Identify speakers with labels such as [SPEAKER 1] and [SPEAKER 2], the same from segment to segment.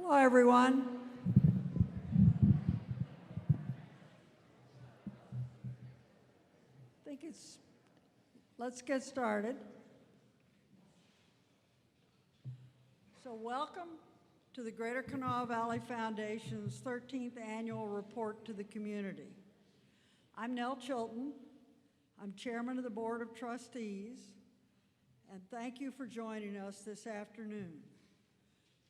[SPEAKER 1] Hello, everyone. Let's get started. So welcome to the Greater Kanawha Valley Foundation's 13th Annual Report to the Community. I'm Nell Chilton. I'm Chairman of the Board of Trustees, and thank you for joining us this afternoon.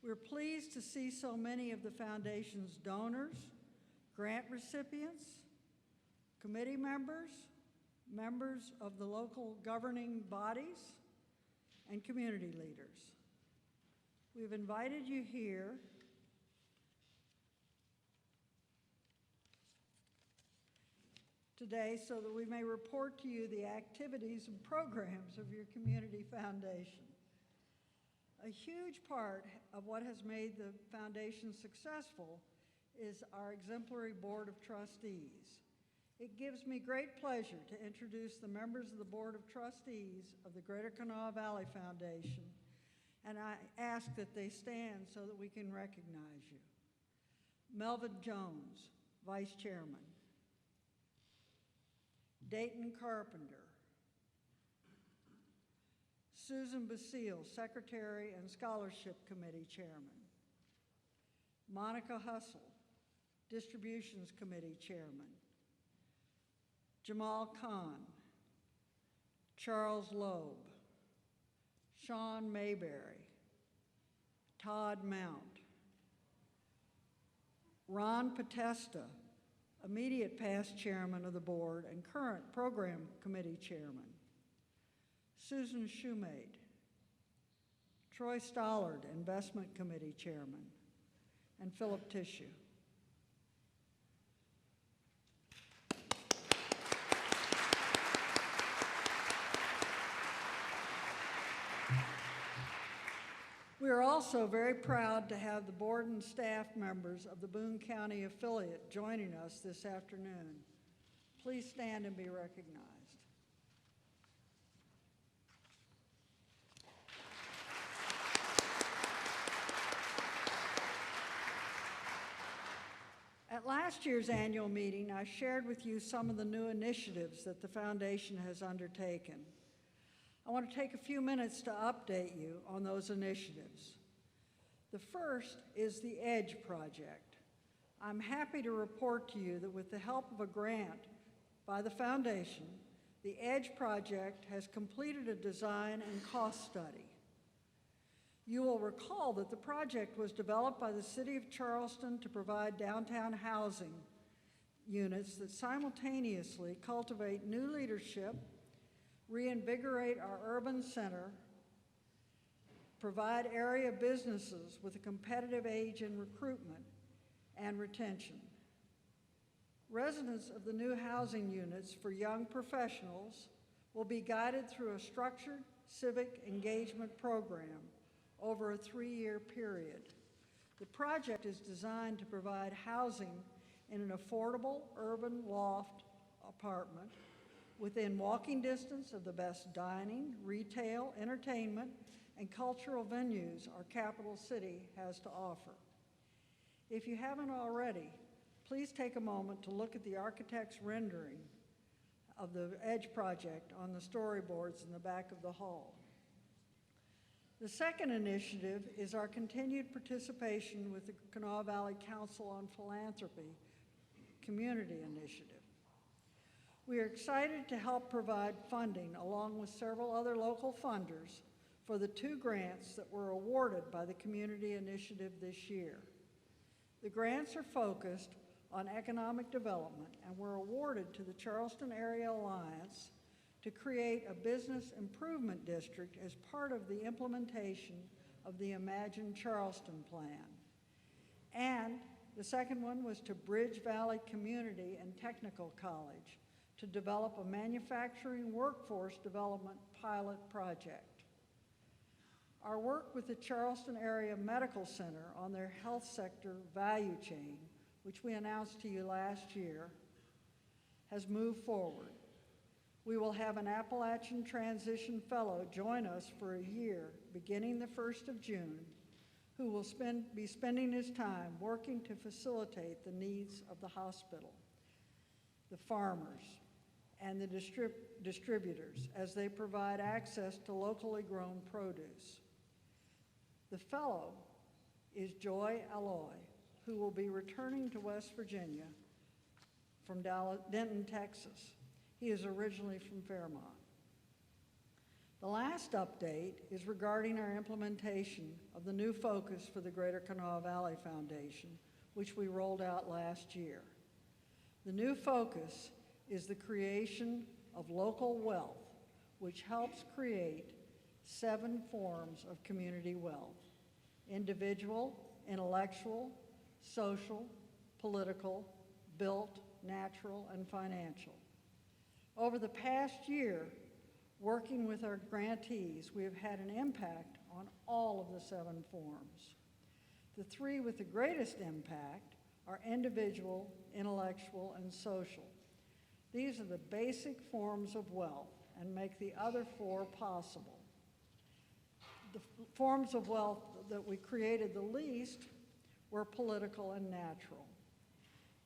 [SPEAKER 1] We're pleased to see so many of the Foundation's donors, grant recipients, committee members, members of the local governing bodies, and community leaders. We've invited you here today so that we may report to you the activities and programs of your community foundation. A huge part of what has made the foundation successful is our exemplary board of trustees. It gives me great pleasure to introduce the members of the Board of Trustees of the Greater Kanawha Valley Foundation, and I ask that they stand so that we can recognize you. Melvin Jones, Vice Chairman. Dayton Carpenter. Susan Basile, Secretary and Scholarship Committee Chairman. Monica Hussle, Distributions Committee Chairman. Jamal Khan, Charles Loeb, Sean Mayberry, Todd Mount, Ron Potesta, immediate past chairman of the board and current program committee chairman, Susan Shoemade, Troy Stollard, investment committee chairman, and Philip Tissue. We are also very proud to have the board and staff members of the Boone County affiliate joining us this afternoon. Please stand and be recognized. At last year's annual meeting, I shared with you some of the new initiatives that the foundation has undertaken. I want to take a few minutes to update you on those initiatives. The first is the EDGE project. I'm happy to report to you that with the help of a grant by the foundation, the EDGE project has completed a design and cost study. You will recall that the project was developed by the City of Charleston to provide downtown housing units that simultaneously cultivate new leadership, reinvigorate our urban center, provide area businesses with a competitive edge in recruitment and retention. Residents of the new housing units for young professionals will be guided through a structured civic engagement program over a 3-year period. The project is designed to provide housing in an affordable urban loft apartment within walking distance of the best dining, retail, entertainment, and cultural venues our capital city has to offer. If you haven't already, please take a moment to look at the architect's rendering of the EDGE project on the storyboards in the back of the hall. The second initiative is our continued participation with the Kanawha Valley Council on Philanthropy Community Initiative. We are excited to help provide funding along with several other local funders for the 2 grants that were awarded by the Community Initiative this year. The grants are focused on economic development and were awarded to the Charleston Area Alliance to create a business improvement district as part of the implementation of the Imagine Charleston plan. And the second one was to Bridge Valley Community and Technical College to develop a manufacturing workforce development pilot project. Our work with the Charleston Area Medical Center on their health sector value chain, which we announced to you last year, has moved forward. We will have an Appalachian Transition Fellow join us for a year beginning the 1st of June who will be spending his time working to facilitate the needs of the hospital, the farmers, and the distributors as they provide access to locally grown produce. The fellow is Joy Alloy, who will be returning to West Virginia from Denton, Texas. He is originally from Fairmont. The last update is regarding our implementation of the new focus for the Greater Kanawha Valley Foundation, which we rolled out last year. The new focus is the creation of local wealth, which helps create 7 forms of community wealth: individual, intellectual, social, political, built, natural, and financial. Over the past year, working with our grantees, we have had an impact on all of the 7 forms. The 3 with the greatest impact are individual, intellectual, and social. These are the basic forms of wealth and make the other 4 possible. The forms of wealth that we created the least were political and natural.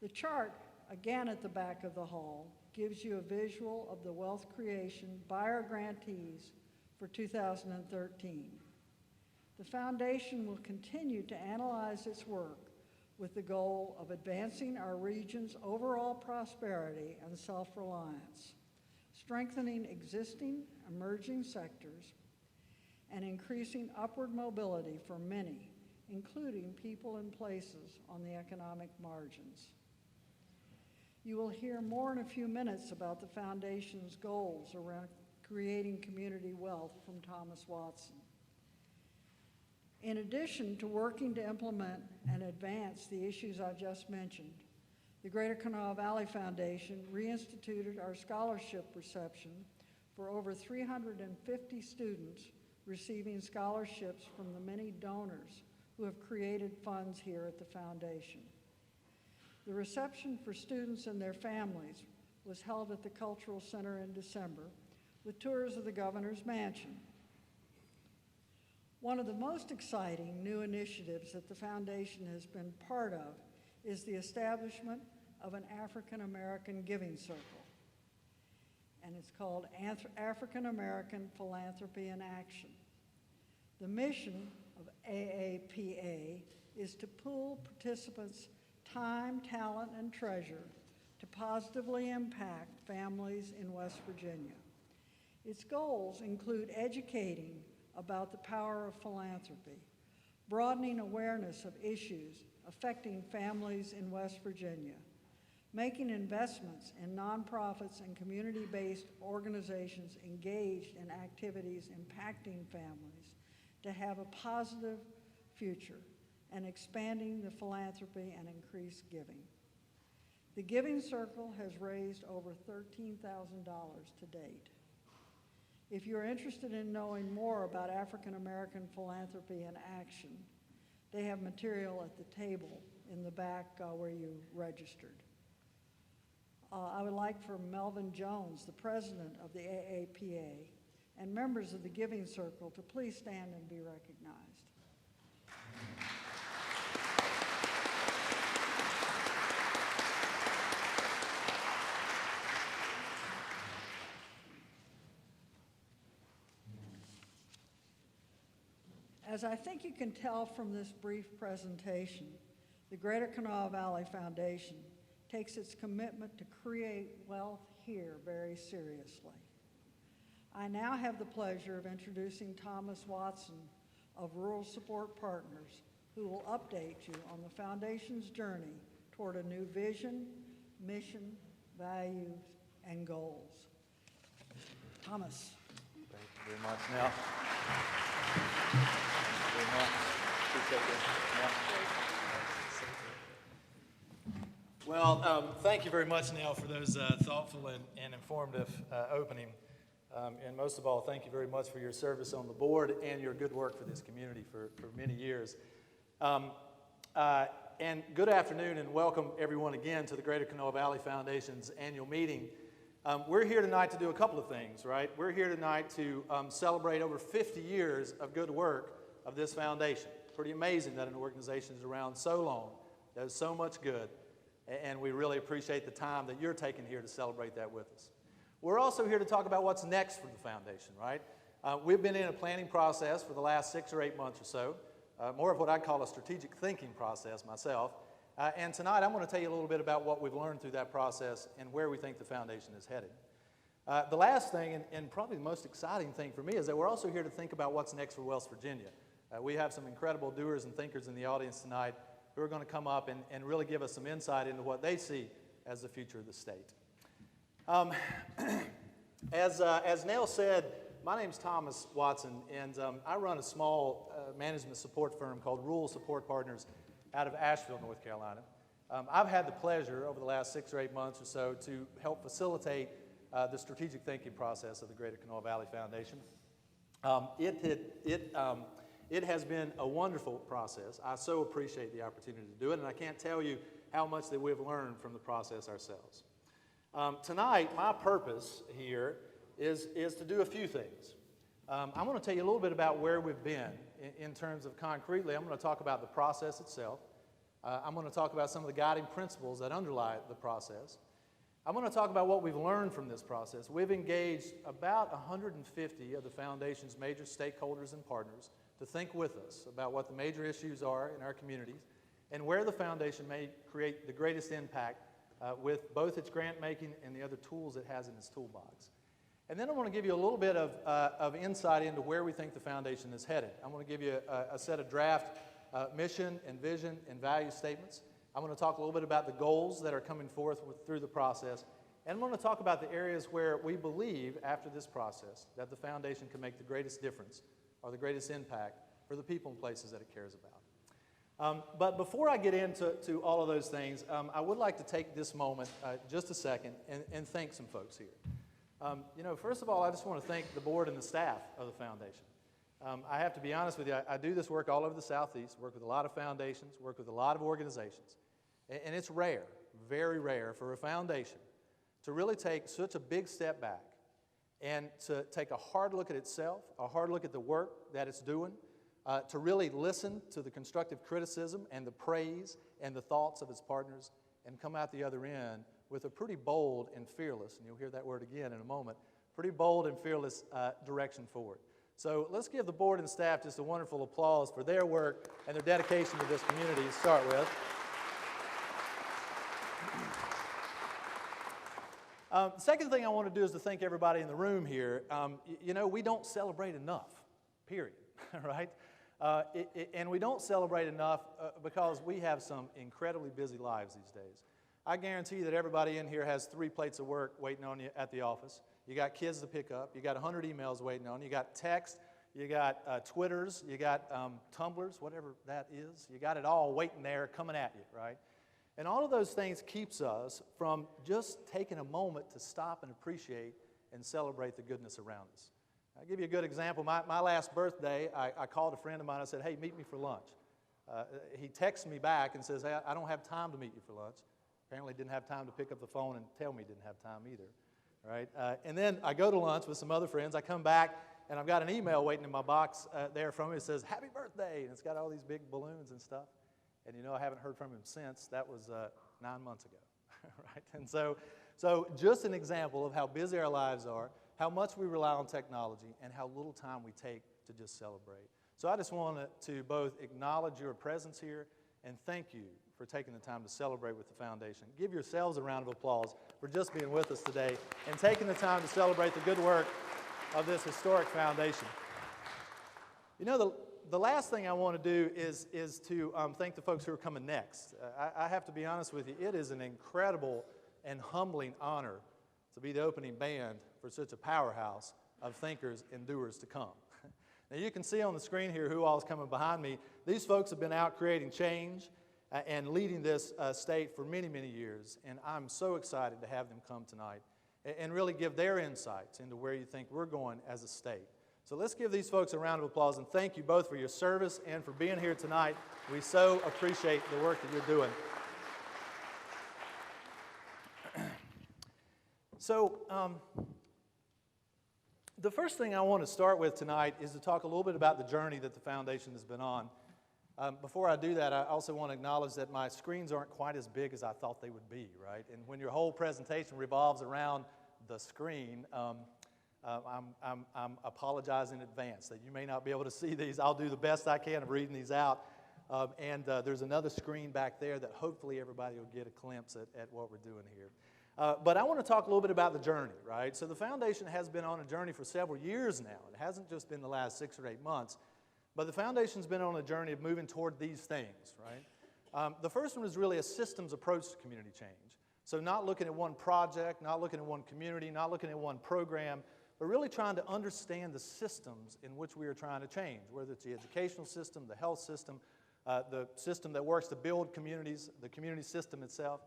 [SPEAKER 1] The chart, again at the back of the hall, gives you a visual of the wealth creation by our grantees for 2013. The foundation will continue to analyze its work with the goal of advancing our region's overall prosperity and self-reliance, strengthening existing emerging sectors, and increasing upward mobility for many, including people and places on the economic margins. You will hear more in a few minutes about the Foundation's goals around creating community wealth from Thomas Watson. In addition to working to implement and advance the issues I've just mentioned, the Greater Kanawha Valley Foundation reinstituted our scholarship reception for over 350 students receiving scholarships from the many donors who have created funds here at the Foundation. The reception for students and their families was held at the Cultural Center in December with tours of the Governor's Mansion. One of the most exciting new initiatives that the Foundation has been part of is the establishment of an African American Giving Circle, and it's called African American Philanthropy in Action. The mission of AAPA is to pool participants' time, talent, and treasure to positively impact families in West Virginia. Its goals include educating about the power of philanthropy, broadening awareness of issues affecting families in West Virginia, making investments in nonprofits and community-based organizations engaged in activities impacting families to have a positive future, and expanding the philanthropy and increased giving. The Giving Circle has raised over $13,000 to date. If you're interested in knowing more about African American Philanthropy in Action, they have material at the table in the back where you registered. I would like for Melvin Jones, the president of the AAPA, and members of the Giving Circle to please stand and be recognized. As I think you can tell from this brief presentation, the Greater Kanawha Valley Foundation takes its commitment to create wealth here very seriously. I now have the pleasure of introducing Thomas Watson of Rural Support Partners, who will update you on the Foundation's journey toward a new vision, mission, values, and goals. Thomas.
[SPEAKER 2] Thank you very much, Nell. Thank you very much. Appreciate that. Well, thank you very much, Nell, for those thoughtful and informative opening. And most of all, thank you very much for your service on the board and your good work for this community for many years. And good afternoon and welcome everyone again to the Greater Kanawha Valley Foundation's annual meeting. We're here tonight to do a couple of things, right? We're here tonight to celebrate over 50 years of good work of this foundation. pretty amazing that an organization is around so long, does so much good, and we really appreciate the time that you're taking here to celebrate that with us. We're also here to talk about what's next for the foundation, right? We've been in a planning process for the last 6 or 8 months or so, more of what I call a strategic thinking process myself. And tonight I'm going to tell you a little bit about what we've learned through that process and where we think the foundation is headed. The last thing, and probably the most exciting thing for me, is that we're also here to think about what's next for West Virginia. We have some incredible doers and thinkers in the audience tonight who are going to come up and really give us some insight into what they see as the future of the state. As Nell said, my name's Thomas Watson, and I run a small management support firm called Rural Support Partners out of Asheville, North Carolina. I've had the pleasure over the last 6 or 8 months or so to help facilitate the strategic thinking process of the Greater Kanawha Valley Foundation. It has been a wonderful process. I so appreciate the opportunity to do it, and I can't tell you how much that we've learned from the process ourselves. Tonight, my purpose here is to do a few things. I want to tell you a little bit about where we've been in terms of concretely. I'm going to talk about the process itself. I'm going to talk about some of the guiding principles that underlie the process. I'm going to talk about what we've learned from this process. We've engaged about 150 of the foundation's major stakeholders and partners to think with us about what the major issues are in our communities and where the foundation may create the greatest impact with both its grant making and the other tools it has in its toolbox. And then I want to give you a little bit of insight into where we think the foundation is headed. I'm going to give you a set of draft mission and vision and value statements. I'm going to talk a little bit about the goals that are coming forth through the process. And I'm going to talk about the areas where we believe, after this process, that the foundation can make the greatest difference or the greatest impact for the people and places that it cares about. But before I get into all of those things, I would like to take this moment, just a second, and thank some folks here. First of all, I just want to thank the board and the staff of the foundation. I have to be honest with you, I do this work all over the Southeast, work with a lot of foundations, work with a lot of organizations, and it's rare, very rare, for a foundation to really take such a big step back and to take a hard look at itself, a hard look at the work that it's doing, to really listen to the constructive criticism and the praise and the thoughts of its partners, and come out the other end with a pretty bold and fearless, and you'll hear that word again in a moment, pretty bold and fearless direction forward. So let's give the board and staff just a wonderful applause for their work and their dedication to this community to start with. The second thing I want to do is to thank everybody in the room here. We don't celebrate enough, period, right? And we don't celebrate enough because we have some incredibly busy lives these days. I guarantee you that everybody in here has 3 plates of work waiting on you at the office. You got kids to pick up. You got 100 emails waiting on you. You got text. You got Twitters. You got Tumblrs, whatever that is. You got it all waiting there, coming at you, right? And all of those things keeps us from just taking a moment to stop and appreciate and celebrate the goodness around us. I'll give you a good example. My last birthday, I called a friend of mine. I said, hey, meet me for lunch. He texts me back and says, hey, I don't have time to meet you for lunch. Apparently didn't have time to pick up the phone and tell me he didn't have time either. Right? And then I go to lunch with some other friends. I come back, and I've got an email waiting in my box there from him. It says, happy birthday, and it's got all these big balloons and stuff. And I haven't heard from him since. That was 9 months ago. Right? And so just an example of how busy our lives are, how much we rely on technology, and how little time we take to just celebrate. So I just wanted to both acknowledge your presence here and thank you for taking the time to celebrate with the foundation. Give yourselves a round of applause for just being with us today and taking the time to celebrate the good work of this historic foundation. The last thing I want to do is to thank the folks who are coming next. I have to be honest with you, it is an incredible and humbling honor to be the opening band for such a powerhouse of thinkers and doers to come. Now you can see on the screen here who all is coming behind me. These folks have been out creating change and leading this state for many, many years, and I'm so excited to have them come tonight and really give their insights into where you think we're going as a state. So let's give these folks a round of applause, and thank you both for your service and for being here tonight. We so appreciate the work that you're doing. So the first thing I want to start with tonight is to talk a little bit about the journey that the foundation has been on. Before I do that, I also want to acknowledge that my screens aren't quite as big as I thought they would be, right? And when your whole presentation revolves around the screen, I'm apologizing in advance that you may not be able to see these. I'll do the best I can of reading these out. There's another screen back there that hopefully everybody will get a glimpse at what we're doing here. But I want to talk a little bit about the journey, right? So the foundation has been on a journey for several years now. It hasn't just been the last 6 or 8 months, but the foundation's been on a journey of moving toward these things, right? The first one is really a systems approach to community change. So not looking at one project, not looking at one community, not looking at one program, but really trying to understand the systems in which we are trying to change, whether it's the educational system, the health system, the system that works to build communities, the community system itself,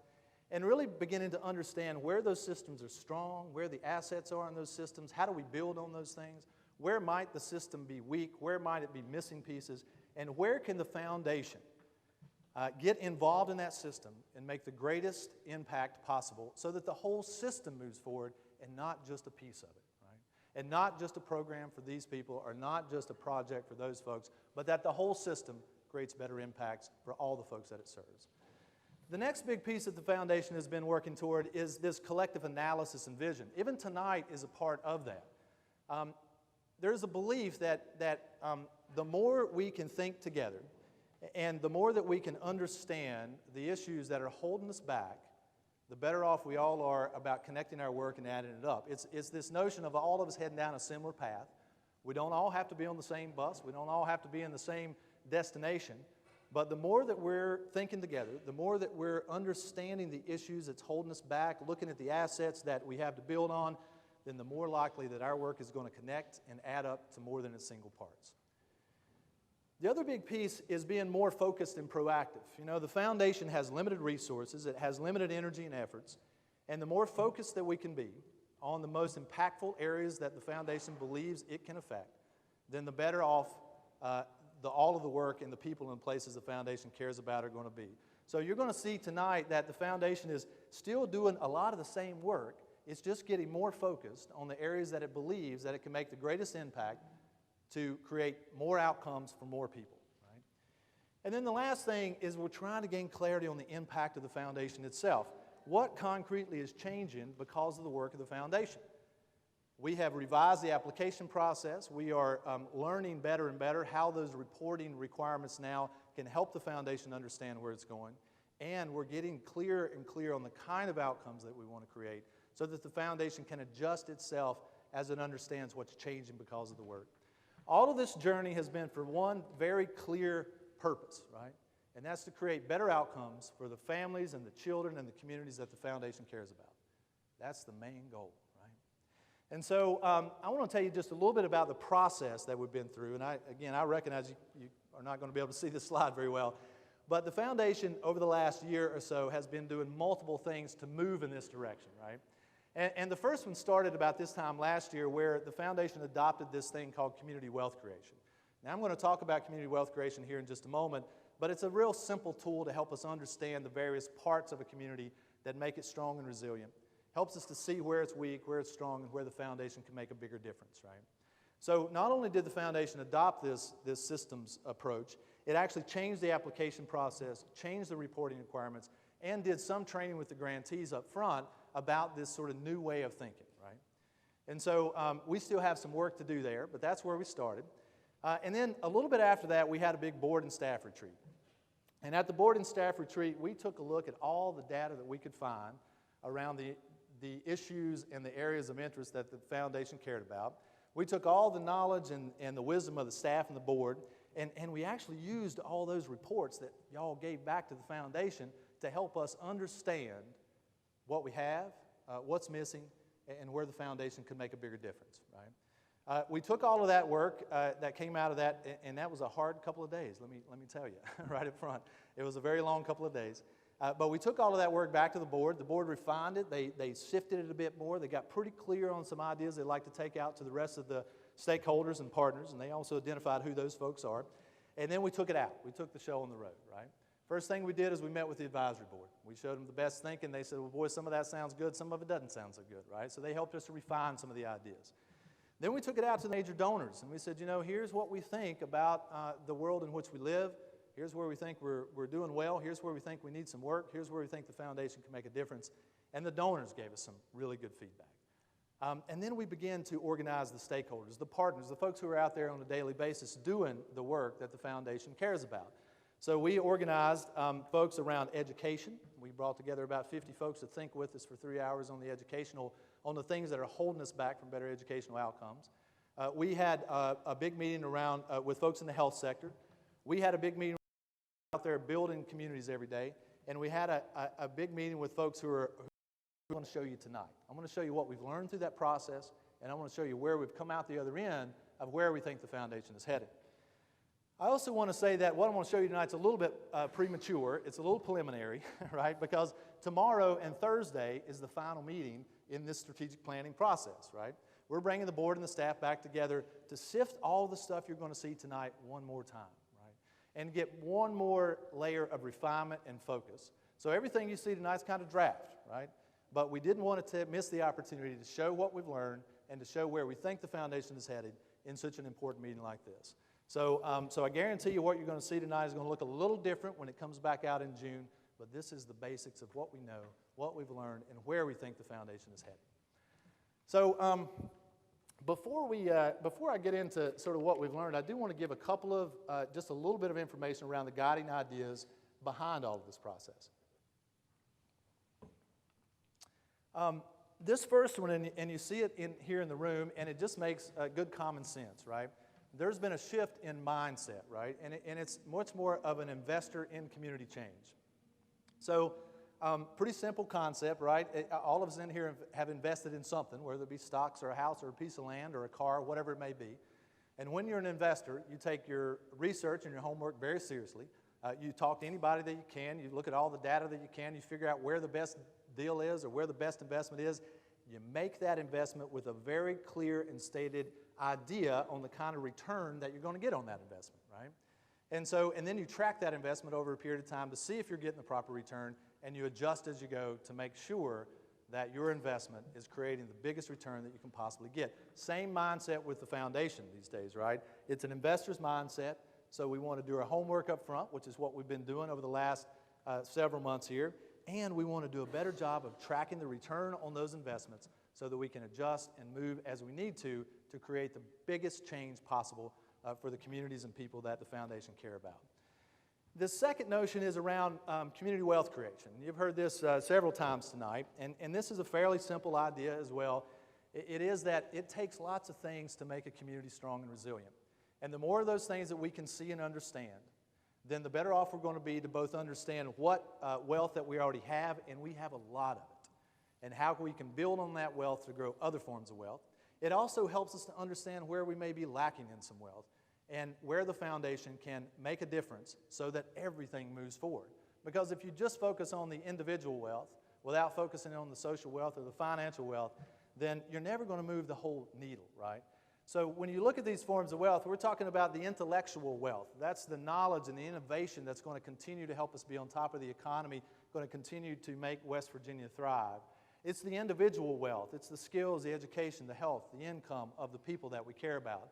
[SPEAKER 2] and really beginning to understand where those systems are strong, where the assets are in those systems, how do we build on those things, where might the system be weak, where might it be missing pieces, and where can the foundation get involved in that system and make the greatest impact possible so that the whole system moves forward and not just a piece of it, right? And not just a program for these people or not just a project for those folks, but that the whole system creates better impacts for all the folks that it serves. The next big piece that the foundation has been working toward is this collective analysis and vision. Even tonight is a part of that. There's a belief that the more we can think together and the more that we can understand the issues that are holding us back, the better off we all are about connecting our work and adding it up. It's this notion of all of us heading down a similar path. We don't all have to be on the same bus. We don't all have to be in the same destination. But the more that we're thinking together, the more that we're understanding the issues that's holding us back, looking at the assets that we have to build on, then the more likely that our work is going to connect and add up to more than its single parts. The other big piece is being more focused and proactive. You know, the foundation has limited resources, it has limited energy and efforts, and the more focused that we can be on the most impactful areas that the foundation believes it can affect, then the better off all of the work and the people and places the foundation cares about are going to be. So you're going to see tonight that the foundation is still doing a lot of the same work. It's just getting more focused on the areas that it believes that it can make the greatest impact to create more outcomes for more people, right? And then the last thing is we're trying to gain clarity on the impact of the foundation itself. What concretely is changing because of the work of the foundation? We have revised the application process. We are learning better and better how those reporting requirements now can help the foundation understand where it's going. And we're getting clearer and clearer on the kind of outcomes that we want to create so that the foundation can adjust itself as it understands what's changing because of the work. All of this journey has been for one very clear purpose, right? And that's to create better outcomes for the families and the children and the communities that the foundation cares about. That's the main goal. And so I want to tell you just a little bit about the process that we've been through. And I recognize you are not going to be able to see this slide very well. But the foundation over the last year or so has been doing multiple things to move in this direction, right? And the first one started about this time last year where the foundation adopted this thing called community wealth creation. Now I'm going to talk about community wealth creation here in just a moment, but it's a real simple tool to help us understand the various parts of a community that make it strong and resilient. Helps us to see where it's weak, where it's strong, and where the foundation can make a bigger difference, right? So not only did the foundation adopt this systems approach, it actually changed the application process, changed the reporting requirements, and did some training with the grantees up front about this sort of new way of thinking, right? And so we still have some work to do there, but that's where we started. And then a little bit after that, we had a big board and staff retreat. And at the board and staff retreat, we took a look at all the data that we could find around the issues and the areas of interest that the foundation cared about. We took all the knowledge and the wisdom of the staff and the board, and we actually used all those reports that y'all gave back to the foundation to help us understand what we have, what's missing, and where the foundation could make a bigger difference, right? We took all of that work that came out of that, and that was a hard couple of days, let me tell you, right up front. It was a very long couple of days. But we took all of that work back to the board. The board refined it. They sifted it a bit more. They got pretty clear on some ideas they'd like to take out to the rest of the stakeholders and partners, and they also identified who those folks are. And then we took it out. We took the show on the road, right? First thing we did is we met with the advisory board. We showed them the best thinking. They said, well, boy, some of that sounds good. Some of it doesn't sound so good, right? So they helped us to refine some of the ideas. Then we took it out to the major donors, and we said, you know, here's what we think about the world in which we live. Here's where we think we're doing well. Here's where we think we need some work. Here's where we think the foundation can make a difference. And the donors gave us some really good feedback. And then we began to organize the stakeholders, the partners, the folks who are out there on a daily basis doing the work that the foundation cares about. So we organized folks around education. We brought together about 50 folks to think with us for 3 hours on the things that are holding us back from better educational outcomes. We had a big meeting around with folks in the health sector. We had a big meeting out there building communities every day. And we had a big meeting with folks who I want to show you tonight. I'm going to show you what we've learned through that process, and I want to show you where we've come out the other end of where we think the foundation is headed. I also want to say that what I'm going to show you tonight is a little bit premature. It's a little preliminary, right? Because tomorrow and Thursday is the final meeting in this strategic planning process, right? We're bringing the board and the staff back together to sift all the stuff you're going to see tonight one more time, right? And get one more layer of refinement and focus. So everything you see tonight is kind of draft, right? But we didn't want to miss the opportunity to show what we've learned and to show where we think the foundation is headed in such an important meeting like this. So I guarantee you what you're going to see tonight is going to look a little different when it comes back out in June, but this is the basics of what we know, what we've learned, and where we think the foundation is headed. So before I get into sort of what we've learned, I do want to give a couple of, just a little bit of information around the guiding ideas behind all of this process. This first one, and you see it here in the room, and it just makes good common sense, right? There's been a shift in mindset, right? And it's much more of an investor in community change. So pretty simple concept, right? All of us in here have invested in something, whether it be stocks or a house or a piece of land or a car, whatever it may be. And when you're an investor, you take your research and your homework very seriously. You talk to anybody that you can. You look at all the data that you can. You figure out where the best deal is or where the best investment is. You make that investment with a very clear and stated idea on the kind of return that you're going to get on that investment, right? And then you track that investment over a period of time to see if you're getting the proper return, and you adjust as you go to make sure that your investment is creating the biggest return that you can possibly get. Same mindset with the foundation these days, right? It's an investor's mindset, so we want to do our homework up front, which is what we've been doing over the last several months here, and we want to do a better job of tracking the return on those investments so that we can adjust and move as we need to create the biggest change possible for the communities and people that the foundation care about. The second notion is around community wealth creation. You've heard this several times tonight, and this is a fairly simple idea as well. It is that it takes lots of things to make a community strong and resilient. And the more of those things that we can see and understand, then the better off we're going to be to both understand what wealth that we already have, and we have a lot of it, and how we can build on that wealth to grow other forms of wealth. It also helps us to understand where we may be lacking in some wealth and where the foundation can make a difference so that everything moves forward. Because if you just focus on the individual wealth without focusing on the social wealth or the financial wealth, then you're never going to move the whole needle, right? So when you look at these forms of wealth, we're talking about the intellectual wealth. That's the knowledge and the innovation that's going to continue to help us be on top of the economy, going to continue to make West Virginia thrive. It's the individual wealth. It's the skills, the education, the health, the income of the people that we care about.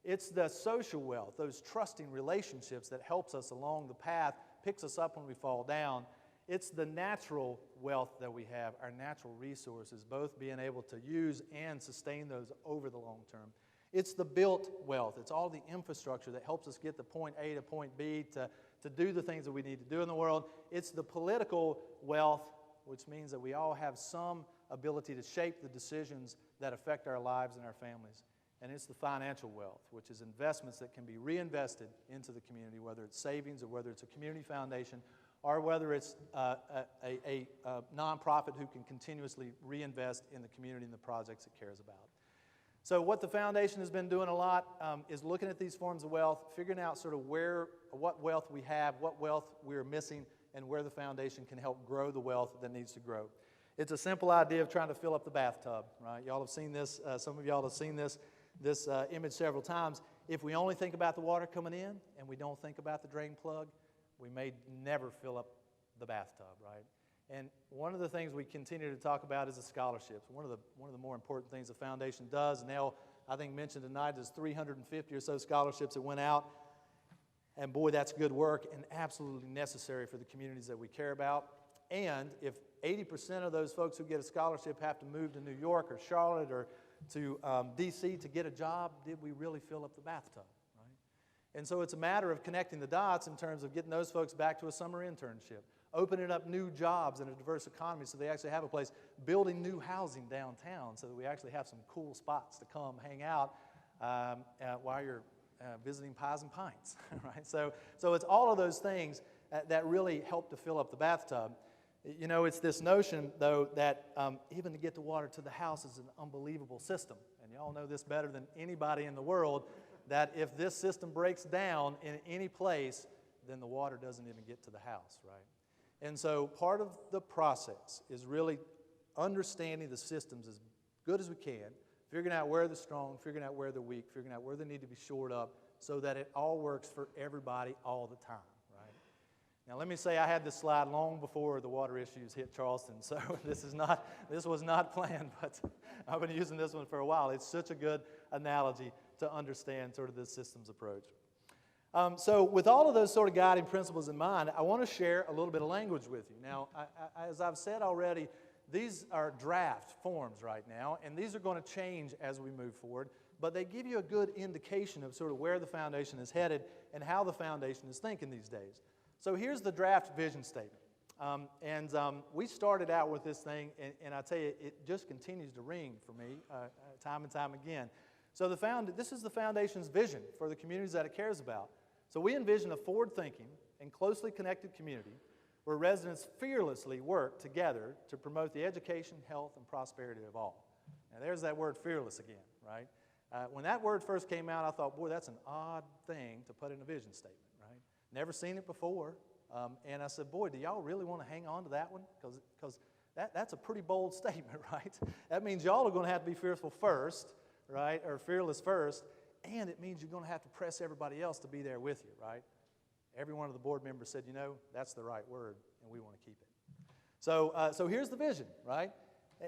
[SPEAKER 2] It's the social wealth, those trusting relationships that helps us along the path, picks us up when we fall down. It's the natural wealth that we have, our natural resources, both being able to use and sustain those over the long term. It's the built wealth. It's all the infrastructure that helps us get to point A to point B to do the things that we need to do in the world. It's the political wealth, which means that we all have some ability to shape the decisions that affect our lives and our families. And it's the financial wealth, which is investments that can be reinvested into the community, whether it's savings or whether it's a community foundation or whether it's a nonprofit who can continuously reinvest in the community and the projects it cares about. So what the foundation has been doing a lot is looking at these forms of wealth, figuring out sort of what wealth we have, what wealth we're missing, and where the foundation can help grow the wealth that needs to grow. It's a simple idea of trying to fill up the bathtub, right? Y'all have seen this, some of y'all have seen this image several times. If we only think about the water coming in and we don't think about the drain plug, we may never fill up the bathtub, right? And one of the things we continue to talk about is the scholarships. One of the more important things the foundation does, and Nell, I think, mentioned tonight, is 350 or so scholarships that went out. And boy, that's good work and absolutely necessary for the communities that we care about. And if 80% of those folks who get a scholarship have to move to New York or Charlotte or to D.C. to get a job, did we really fill up the bathtub, right? And so it's a matter of connecting the dots in terms of getting those folks back to a summer internship, opening up new jobs in a diverse economy so they actually have a place, building new housing downtown so that we actually have some cool spots to come hang out while you're visiting Pies and Pints, right? So it's all of those things that really help to fill up the bathtub. You know, it's this notion, though, that even to get the water to the house is an unbelievable system. And y'all know this better than anybody in the world, that if this system breaks down in any place, then the water doesn't even get to the house, right? And so part of the process is really understanding the systems as good as we can, figuring out where they're strong, figuring out where they're weak, figuring out where they need to be shored up so that it all works for everybody all the time. Now, let me say I had this slide long before the water issues hit Charleston, so this was not planned, but I've been using this one for a while. It's such a good analogy to understand sort of this systems approach. So with all of those sort of guiding principles in mind, I want to share a little bit of language with you. Now, as I've said already, these are draft forms right now, and these are going to change as we move forward, but they give you a good indication of sort of where the foundation is headed and how the foundation is thinking these days. So here's the draft vision statement. We started out with this thing, and I tell you, it just continues to ring for me time and time again. So this is the foundation's vision for the communities that it cares about. So we envision a forward-thinking and closely connected community where residents fearlessly work together to promote the education, health, and prosperity of all. Now there's that word fearless again, right? When that word first came out, I thought, boy, that's an odd thing to put in a vision statement. Never seen it before, and I said, boy, do y'all really want to hang on to that one? Because that's a pretty bold statement, right? That means y'all are going to have to be fearful first, right, or fearless first, and it means you're going to have to press everybody else to be there with you, right? Every one of the board members said, you know, that's the right word, and we want to keep it. So here's the vision, right?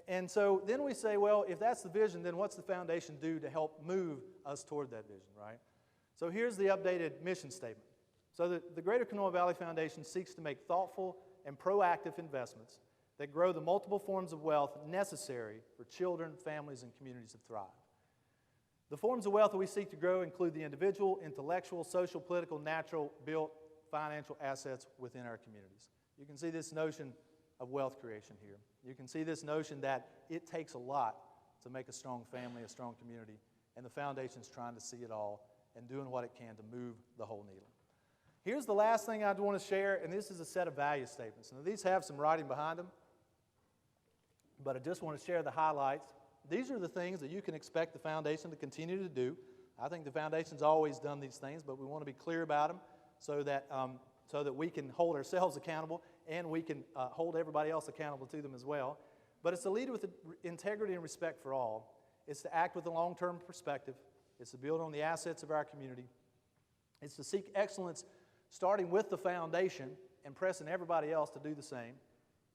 [SPEAKER 2] And so then we say, well, if that's the vision, then what's the foundation do to help move us toward that vision, right? So here's the updated mission statement. So the Greater Kanawha Valley Foundation seeks to make thoughtful and proactive investments that grow the multiple forms of wealth necessary for children, families, and communities to thrive. The forms of wealth that we seek to grow include the individual, intellectual, social, political, natural, built, financial assets within our communities. You can see this notion of wealth creation here. You can see this notion that it takes a lot to make a strong family, a strong community, and the foundation's trying to see it all and doing what it can to move the whole needle. Here's the last thing I want to share, and this is a set of value statements. Now, these have some writing behind them, but I just want to share the highlights. These are the things that you can expect the foundation to continue to do. I think the foundation's always done these things, but we want to be clear about them so that we can hold ourselves accountable and we can hold everybody else accountable to them as well. But it's to lead with integrity and respect for all. It's to act with a long-term perspective. It's to build on the assets of our community. It's to seek excellence starting with the foundation and pressing everybody else to do the same.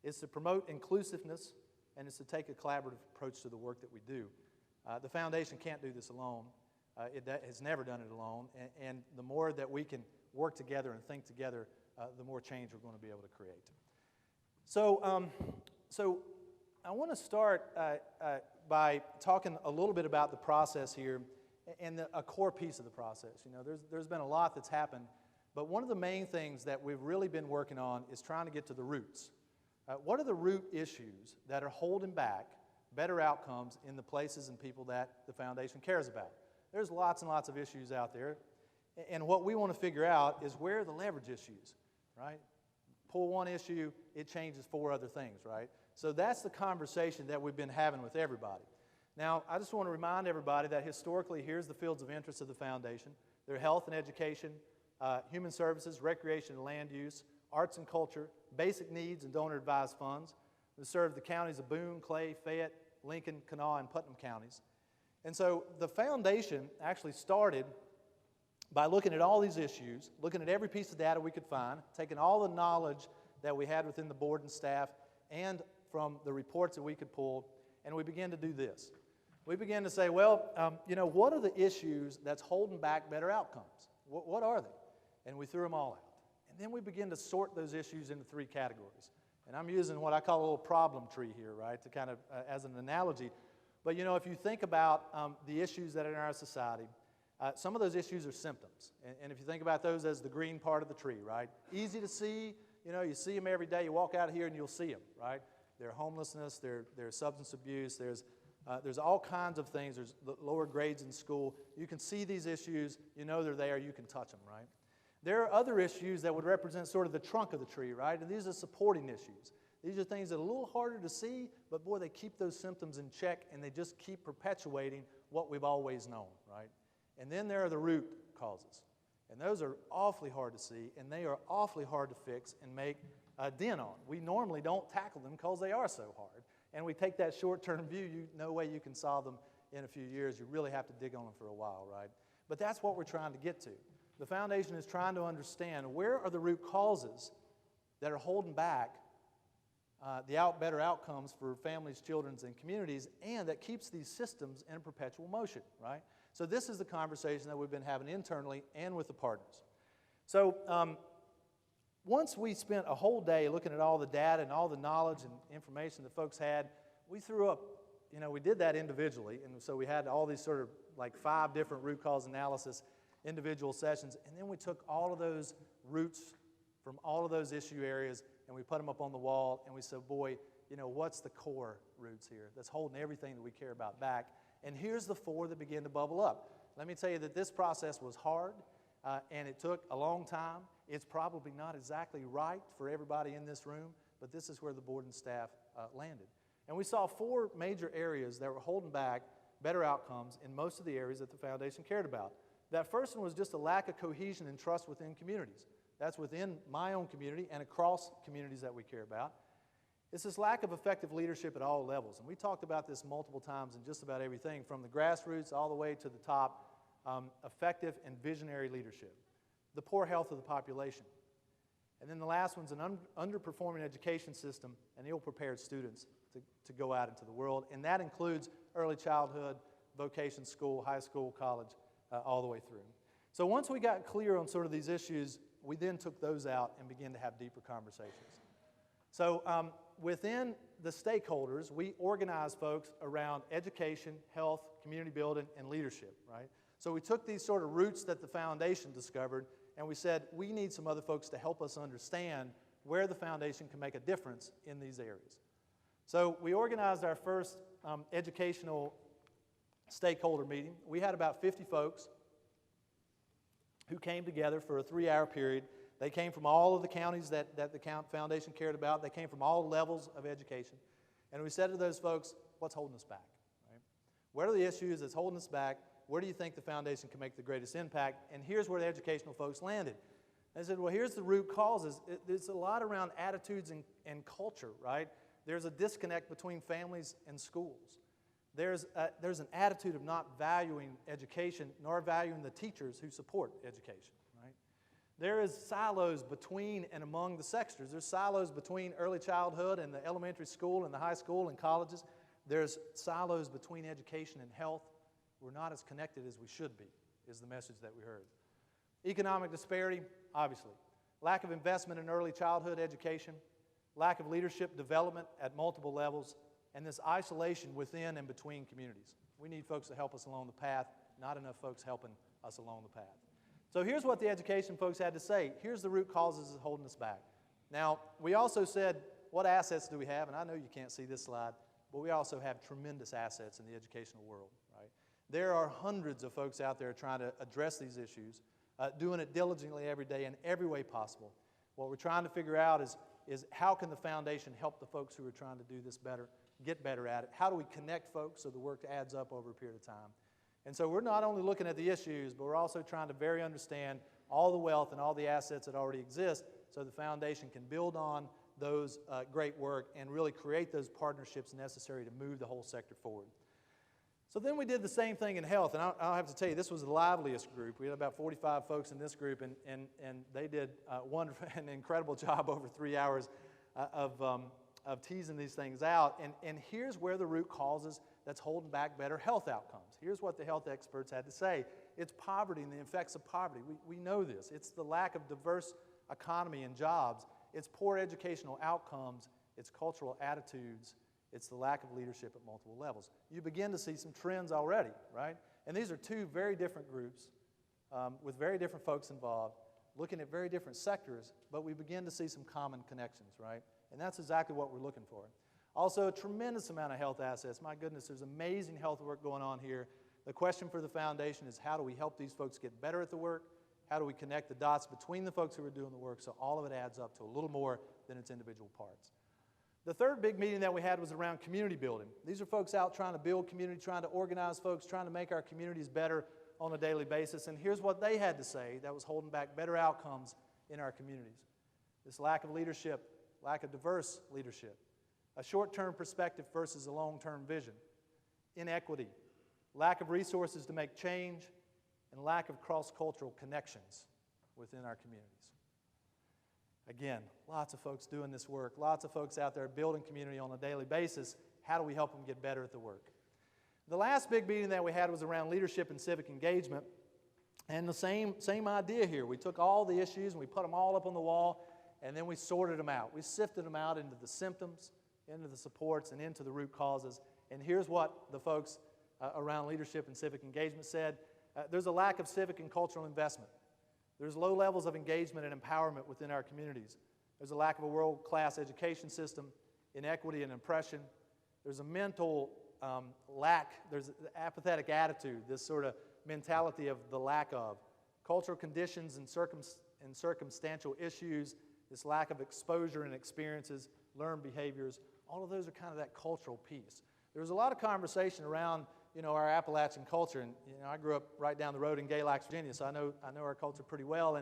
[SPEAKER 2] It's to promote inclusiveness, and it's to take a collaborative approach to the work that we do. The foundation can't do this alone. It has never done it alone, and the more that we can work together and think together, the more change we're going to be able to create. So I want to start by talking a little bit about the process here and a core piece of the process. You know, there's been a lot that's happened, but one of the main things that we've really been working on is trying to get to the roots. What are the root issues that are holding back better outcomes in the places and people that the foundation cares about? There's lots and lots of issues out there, and what we want to figure out is where are the leverage issues, right? Pull one issue, it changes 4 other things, right? So that's the conversation that we've been having with everybody. Now, I just want to remind everybody that historically, here's the fields of interest of the foundation. They're health and education, human services, recreation and land use, arts and culture, basic needs and donor-advised funds. They serve the counties of Boone, Clay, Fayette, Lincoln, Kanawha, and Putnam counties. And so the foundation actually started by looking at all these issues, looking at every piece of data we could find, taking all the knowledge that we had within the board and staff and from the reports that we could pull, and we began to do this. We began to say, well, what are the issues that's holding back better outcomes? What are they? and we threw them all out. And then we begin to sort those issues into 3 categories. And I'm using what I call a little problem tree here, right, to kind of, as an analogy. But, you know, if you think about the issues that are in our society, some of those issues are symptoms. And if you think about those as the green part of the tree, right, easy to see, you know, you see them every day. You walk out here and you'll see them, right? There's homelessness, there's substance abuse, there's all kinds of things. There's lower grades in school. You can see these issues. You know they're there. You can touch them, right? There are other issues that would represent sort of the trunk of the tree, right? And these are supporting issues. These are things that are a little harder to see, but boy, they keep those symptoms in check, and they just keep perpetuating what we've always known, right? And then there are the root causes. And those are awfully hard to see, and they are awfully hard to fix and make a dent on. We normally don't tackle them because they are so hard. And we take that short-term view. No way you can solve them in a few years. You really have to dig on them for a while, right? But that's what we're trying to get to. The foundation is trying to understand where are the root causes that are holding back the better outcomes for families, children, and communities, and that keeps these systems in perpetual motion, right? So this is the conversation that we've been having internally and with the partners. So once we spent a whole day looking at all the data and all the knowledge and information that folks had, we threw up, you know, we did that individually, and so we had all these sort of like 5 different root cause analysis individual sessions, and then we took all of those roots from all of those issue areas and we put them up on the wall, and we said, boy, you know, what's the core roots here that's holding everything that we care about back? And here's the 4 that begin to bubble up. Let me tell you that this process was hard, and it took a long time. It's probably not exactly right for everybody in this room, but this is where the board and staff landed. And we saw 4 major areas that were holding back better outcomes in most of the areas that the foundation cared about. That first one was just a lack of cohesion and trust within communities. That's within my own community and across communities that we care about. It's this lack of effective leadership at all levels. And we talked about this multiple times in just about everything, from the grassroots all the way to the top, effective and visionary leadership. The poor health of the population. And then the last one's an underperforming education system and ill-prepared students to go out into the world. And that includes early childhood, vocation school, high school, college, all the way through. So once we got clear on sort of these issues, we then took those out and began to have deeper conversations. So within the stakeholders, we organized folks around education, health, community building, and leadership, right? So we took these sort of roots that the foundation discovered, and we said, we need some other folks to help us understand where the foundation can make a difference in these areas. So we organized our first educational stakeholder meeting. We had about 50 folks who came together for a 3-hour period. They came from all of the counties that the foundation cared about. They came from all levels of education. And we said to those folks, what's holding us back? Right? What are the issues that's holding us back? Where do you think the foundation can make the greatest impact? And here's where the educational folks landed. They said, well, here's the root causes. There's a lot around attitudes and culture, right? There's a disconnect between families and schools. There's an attitude of not valuing education nor valuing the teachers who support education, right? There is silos between and among the sectors. There's silos between early childhood and the elementary school and the high school and colleges. There's silos between education and health. We're not as connected as we should be, is the message that we heard. Economic disparity, obviously. Lack of investment in early childhood education. Lack of leadership development at multiple levels. And this isolation within and between communities. We need folks to help us along the path, not enough folks helping us along the path. So here's what the education folks had to say. Here's the root causes that's holding us back. Now, we also said, what assets do we have? And I know you can't see this slide, but we also have tremendous assets in the educational world, right? There are hundreds of folks out there trying to address these issues, doing it diligently every day in every way possible. What we're trying to figure out is how can the foundation help the folks who are trying to do this better, get better at it? How do we connect folks so the work adds up over a period of time? And so we're not only looking at the issues, but we're also trying to very understand all the wealth and all the assets that already exist so the foundation can build on those great work and really create those partnerships necessary to move the whole sector forward. So then we did the same thing in health, and I'll have to tell you, this was the liveliest group. We had about 45 folks in this group, and they did an incredible job over 3 hours of teasing these things out. And here's where the root causes that's holding back better health outcomes. Here's what the health experts had to say. It's poverty and the effects of poverty. We know this. It's the lack of diverse economy and jobs. It's poor educational outcomes. It's cultural attitudes. It's the lack of leadership at multiple levels. You begin to see some trends already, right? And these are two very different groups with very different folks involved, looking at very different sectors, but we begin to see some common connections, right? And that's exactly what we're looking for. Also, a tremendous amount of health assets. My goodness, there's amazing health work going on here. The question for the foundation is, how do we help these folks get better at the work? How do we connect the dots between the folks who are doing the work so all of it adds up to a little more than its individual parts? The third big meeting that we had was around community building. These are folks out trying to build community, trying to organize folks, trying to make our communities better on a daily basis. And here's what they had to say that was holding back better outcomes in our communities. This lack of leadership, lack of diverse leadership, a short-term perspective versus a long-term vision, inequity, lack of resources to make change, and lack of cross-cultural connections within our communities. Again, lots of folks doing this work, lots of folks out there building community on a daily basis. How do we help them get better at the work? The last big meeting that we had was around leadership and civic engagement. And the same idea here. We took all the issues and we put them all up on the wall, and then we sorted them out. We sifted them out into the symptoms, into the supports, and into the root causes. And here's what the folks around leadership and civic engagement said. There's a lack of civic and cultural investment. There's low levels of engagement and empowerment within our communities. There's a lack of a world-class education system, inequity and oppression. There's a mental lack, there's an apathetic attitude, this sort of mentality of the lack of. Cultural conditions and circumstantial issues, this lack of exposure and experiences, learned behaviors, all of those are kind of that cultural piece. There was a lot of conversation around our Appalachian culture, and I grew up right down the road in Galax, Virginia, so I know our culture pretty well,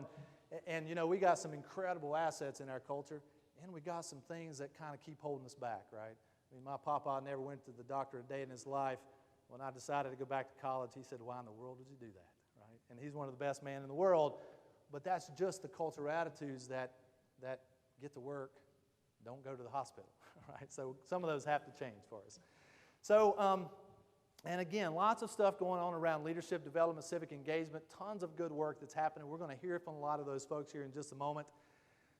[SPEAKER 2] and we got some incredible assets in our culture, and we got some things that kind of keep holding us back, right? I mean, my papa never went to the doctor a day in his life. When I decided to go back to college, he said, "Why in the world did you do that?" Right? And he's one of the best men in the world, but that's just the cultural attitudes that get to work, don't go to the hospital, right? So some of those have to change for us. So, and again, lots of stuff going on around leadership development, civic engagement, tons of good work that's happening. We're going to hear from a lot of those folks here in just a moment.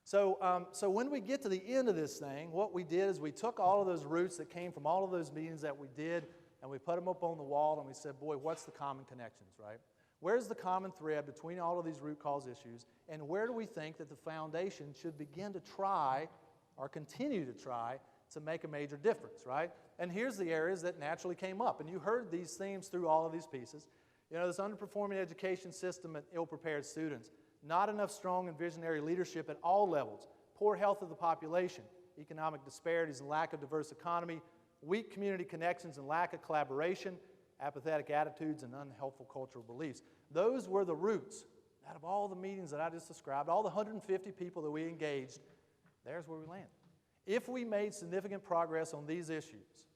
[SPEAKER 2] So when we get to the end of this thing, what we did is we took all of those roots that came from all of those meetings that we did, and we put them up on the wall, and we said, boy, what's the common connections, right? Where's the common thread between all of these root cause issues, and where do we think that the foundation should begin to try or continue to try to make a major difference, right? And here's the areas that naturally came up. And you heard these themes through all of these pieces. This underperforming education system and ill-prepared students, not enough strong and visionary leadership at all levels, poor health of the population, economic disparities and lack of diverse economy, weak community connections and lack of collaboration, apathetic attitudes and unhelpful cultural beliefs. Those were the roots. Out of all the meetings that I just described, all the 150 people that we engaged, there's where we landed. If we made significant progress on these issues,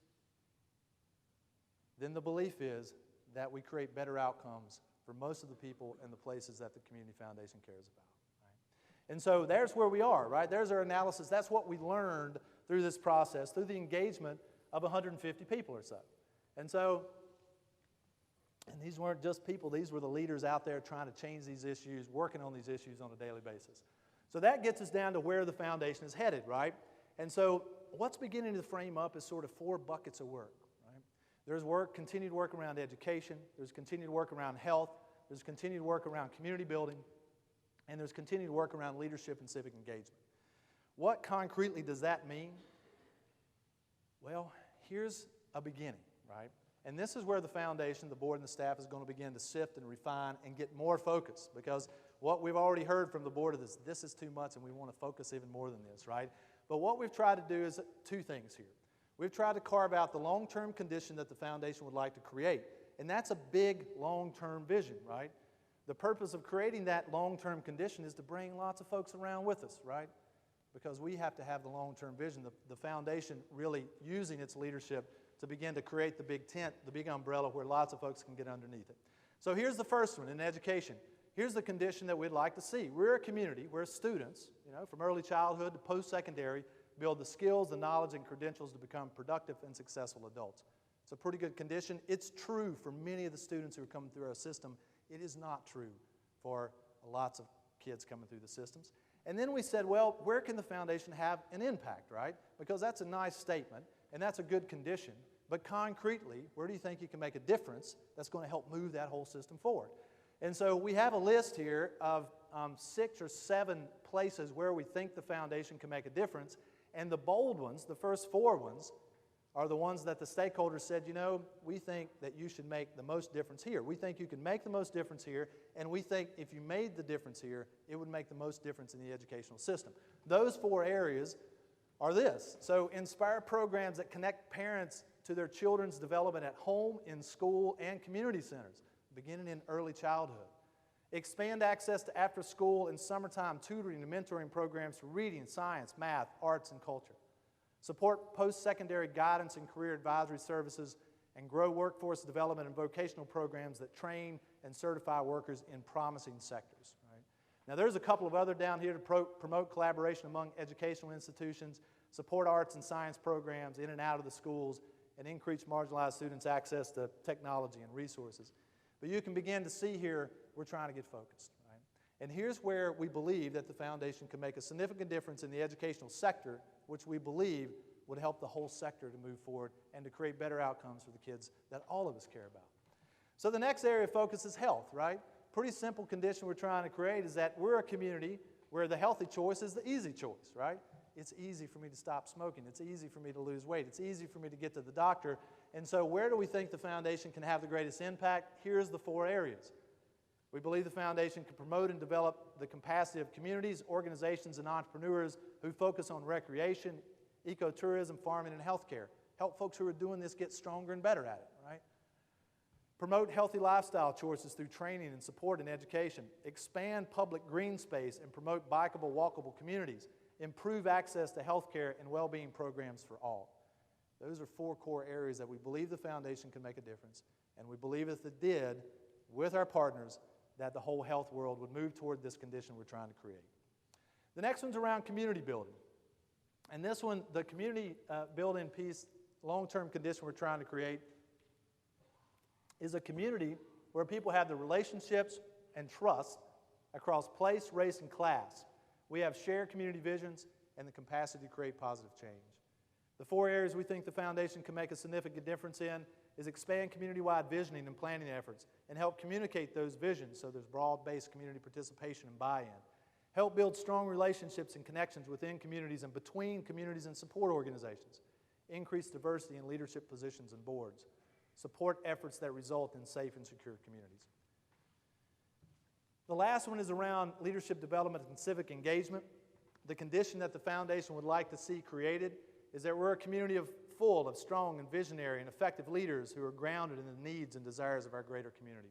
[SPEAKER 2] then the belief is that we create better outcomes for most of the people and the places that the Community Foundation cares about. Right? And so there's where we are, right? There's our analysis. That's what we learned through this process, through the engagement of 150 people or so. And these weren't just people. These were the leaders out there trying to change these issues, working on these issues on a daily basis. So that gets us down to where the foundation is headed, right? And so what's beginning to frame up is sort of 4 buckets of work, right? There's continued work around education, there's continued work around health, there's continued work around community building, and there's continued work around leadership and civic engagement. What concretely does that mean? Well, here's a beginning, right? And this is where the foundation, the board and the staff is going to begin to sift and refine and get more focus, because what we've already heard from the board is this is too much and we want to focus even more than this, right? But what we've tried to do is 2 things here. We've tried to carve out the long-term condition that the foundation would like to create. And that's a big long-term vision, right? The purpose of creating that long-term condition is to bring lots of folks around with us, right? Because we have to have the long-term vision, the foundation really using its leadership to begin to create the big tent, the big umbrella where lots of folks can get underneath it. So here's the first one in education. Here's the condition that we'd like to see. We're a community, we're students, from early childhood to post-secondary, build the skills, the knowledge, and credentials to become productive and successful adults. It's a pretty good condition. It's true for many of the students who are coming through our system It is not true for lots of kids coming through the systems. And then we said, well, where can the foundation have an impact, right? Because that's a nice statement, and that's a good condition. But concretely, where do you think you can make a difference that's going to help move that whole system forward? And so we have a list here of 6 or 7 places where we think the foundation can make a difference. And the bold ones, the first 4 ones, are the ones that the stakeholders said, you know, we think that you should make the most difference here. We think you can make the most difference here, and we think if you made the difference here, it would make the most difference in the educational system. Those 4 areas are this. So inspire programs that connect parents to their children's development at home, in school, and community centers, beginning in early childhood. Expand access to after-school and summertime tutoring and mentoring programs for reading, science, math, arts, and culture. Support post-secondary guidance and career advisory services, and grow workforce development and vocational programs that train and certify workers in promising sectors. Right? Now, there's a couple of other down here to promote collaboration among educational institutions, support arts and science programs in and out of the schools, and increase marginalized students' access to technology and resources. But you can begin to see here, we're trying to get focused. Right? And here's where we believe that the foundation can make a significant difference in the educational sector, which we believe would help the whole sector to move forward and to create better outcomes for the kids that all of us care about. So the next area of focus is health, right? Pretty simple condition we're trying to create is that we're a community where the healthy choice is the easy choice, right? It's easy for me to stop smoking. It's easy for me to lose weight. It's easy for me to get to the doctor. And so where do we think the foundation can have the greatest impact? Here's the 4 areas. We believe the foundation can promote and develop the capacity of communities, organizations, and entrepreneurs who focus on recreation, ecotourism, farming, and healthcare. Help folks who are doing this get stronger and better at it, right? Promote healthy lifestyle choices through training and support and education. Expand public green space and promote bikeable, walkable communities. Improve access to healthcare and well-being programs for all. Those are 4 core areas that we believe the foundation can make a difference. And we believe if it did, with our partners, that the whole health world would move toward this condition we're trying to create. The next one's around community building. And this one, the community building piece, long-term condition we're trying to create, is a community where people have the relationships and trust across place, race, and class. We have shared community visions and the capacity to create positive change. The 4 areas we think the foundation can make a significant difference in is expand community-wide visioning and planning efforts and help communicate those visions so there's broad-based community participation and buy-in. Help build strong relationships and connections within communities and between communities and support organizations. Increase diversity in leadership positions and boards. Support efforts that result in safe and secure communities. The last one is around leadership development and civic engagement. The condition that the foundation would like to see created is that we're a community full of strong and visionary and effective leaders who are grounded in the needs and desires of our greater community.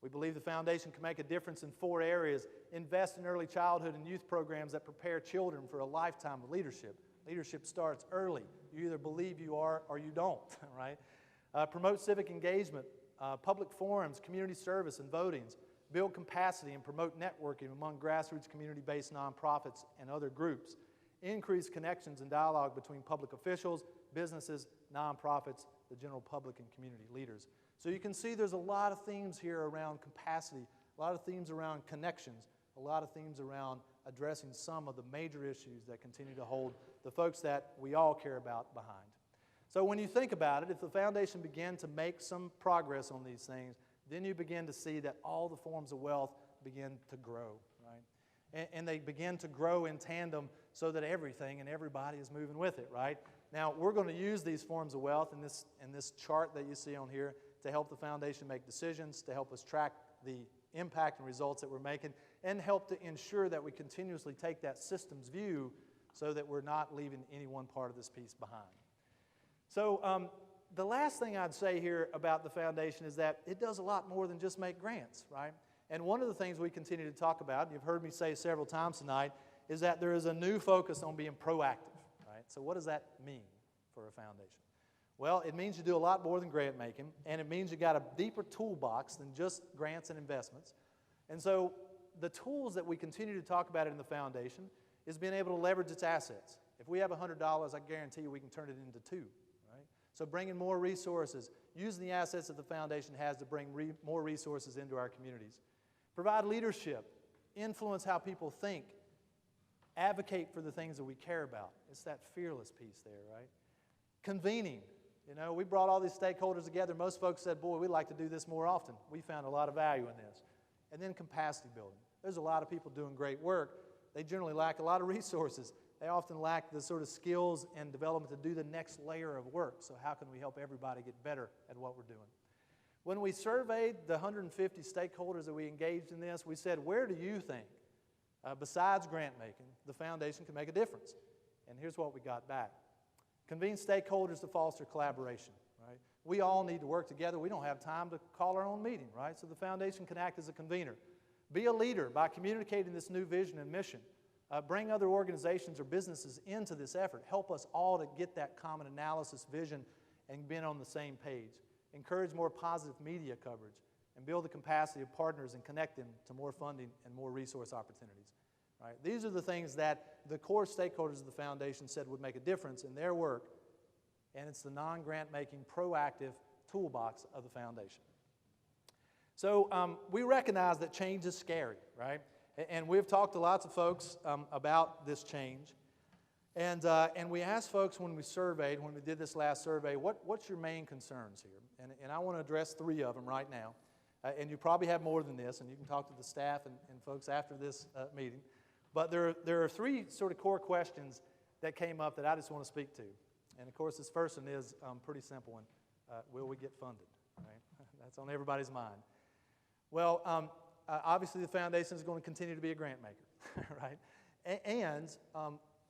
[SPEAKER 2] We believe the foundation can make a difference in 4 areas. Invest in early childhood and youth programs that prepare children for a lifetime of leadership. Leadership starts early. You either believe you are or you don't, right? Promote civic engagement, public forums, community service, and votings. Build capacity and promote networking among grassroots community-based nonprofits and other groups. Increase connections and dialogue between public officials, businesses, nonprofits, the general public, and community leaders. So you can see there's a lot of themes here around capacity, a lot of themes around connections, a lot of themes around addressing some of the major issues that continue to hold the folks that we all care about behind. So when you think about it, if the foundation began to make some progress on these things, then you begin to see that all the forms of wealth begin to grow, right? And they begin to grow in tandem so that everything and everybody is moving with it, right? Now, we're going to use these forms of wealth in this chart that you see on here to help the foundation make decisions, to help us track the impact and results that we're making, and help to ensure that we continuously take that systems view so that we're not leaving any one part of this piece behind. So the last thing I'd say here about the foundation is that it does a lot more than just make grants, right? And one of the things we continue to talk about, and you've heard me say several times tonight, is that there is a new focus on being proactive, right? So what does that mean for a foundation? Well, it means you do a lot more than grant making, and it means you got a deeper toolbox than just grants and investments. And so the tools that we continue to talk about in the foundation is being able to leverage its assets. If we have $100, I guarantee you we can turn it into 2, right? So bringing more resources, using the assets that the foundation has to bring more resources into our communities. Provide leadership, influence how people think, advocate for the things that we care about. It's that fearless piece there, right? Convening. You know, we brought all these stakeholders together. Most folks said, boy, we'd like to do this more often. We found a lot of value in this. And then capacity building. There's a lot of people doing great work. They generally lack a lot of resources. They often lack the sort of skills and development to do the next layer of work. So how can we help everybody get better at what we're doing? When we surveyed the 150 stakeholders that we engaged in this, we said, where do you think, besides grant making, the foundation can make a difference? And here's what we got back. Convene stakeholders to foster collaboration, right? We all need to work together. We don't have time to call our own meeting, right? So the foundation can act as a convener. Be a leader by communicating this new vision and mission. Bring other organizations or businesses into this effort. Help us all to get that common analysis, vision, and being on the same page. Encourage more positive media coverage and build the capacity of partners and connect them to more funding and more resource opportunities. Right? These are the things that the core stakeholders of the foundation said would make a difference in their work, and it's the non-grant making proactive toolbox of the foundation. So we recognize that change is scary, right? And we've talked to lots of folks about this change. And we asked folks when we surveyed, when we did this last survey, what's your main concerns here? And I want to address 3 of them right now. And you probably have more than this, and you can talk to the staff and folks after this meeting. But there are 3 sort of core questions that came up that I just want to speak to. And of course, this first one is a pretty simple one. Will we get funded? Right? That's on everybody's mind. Well, obviously the foundation is going to continue to be a grant maker, right? And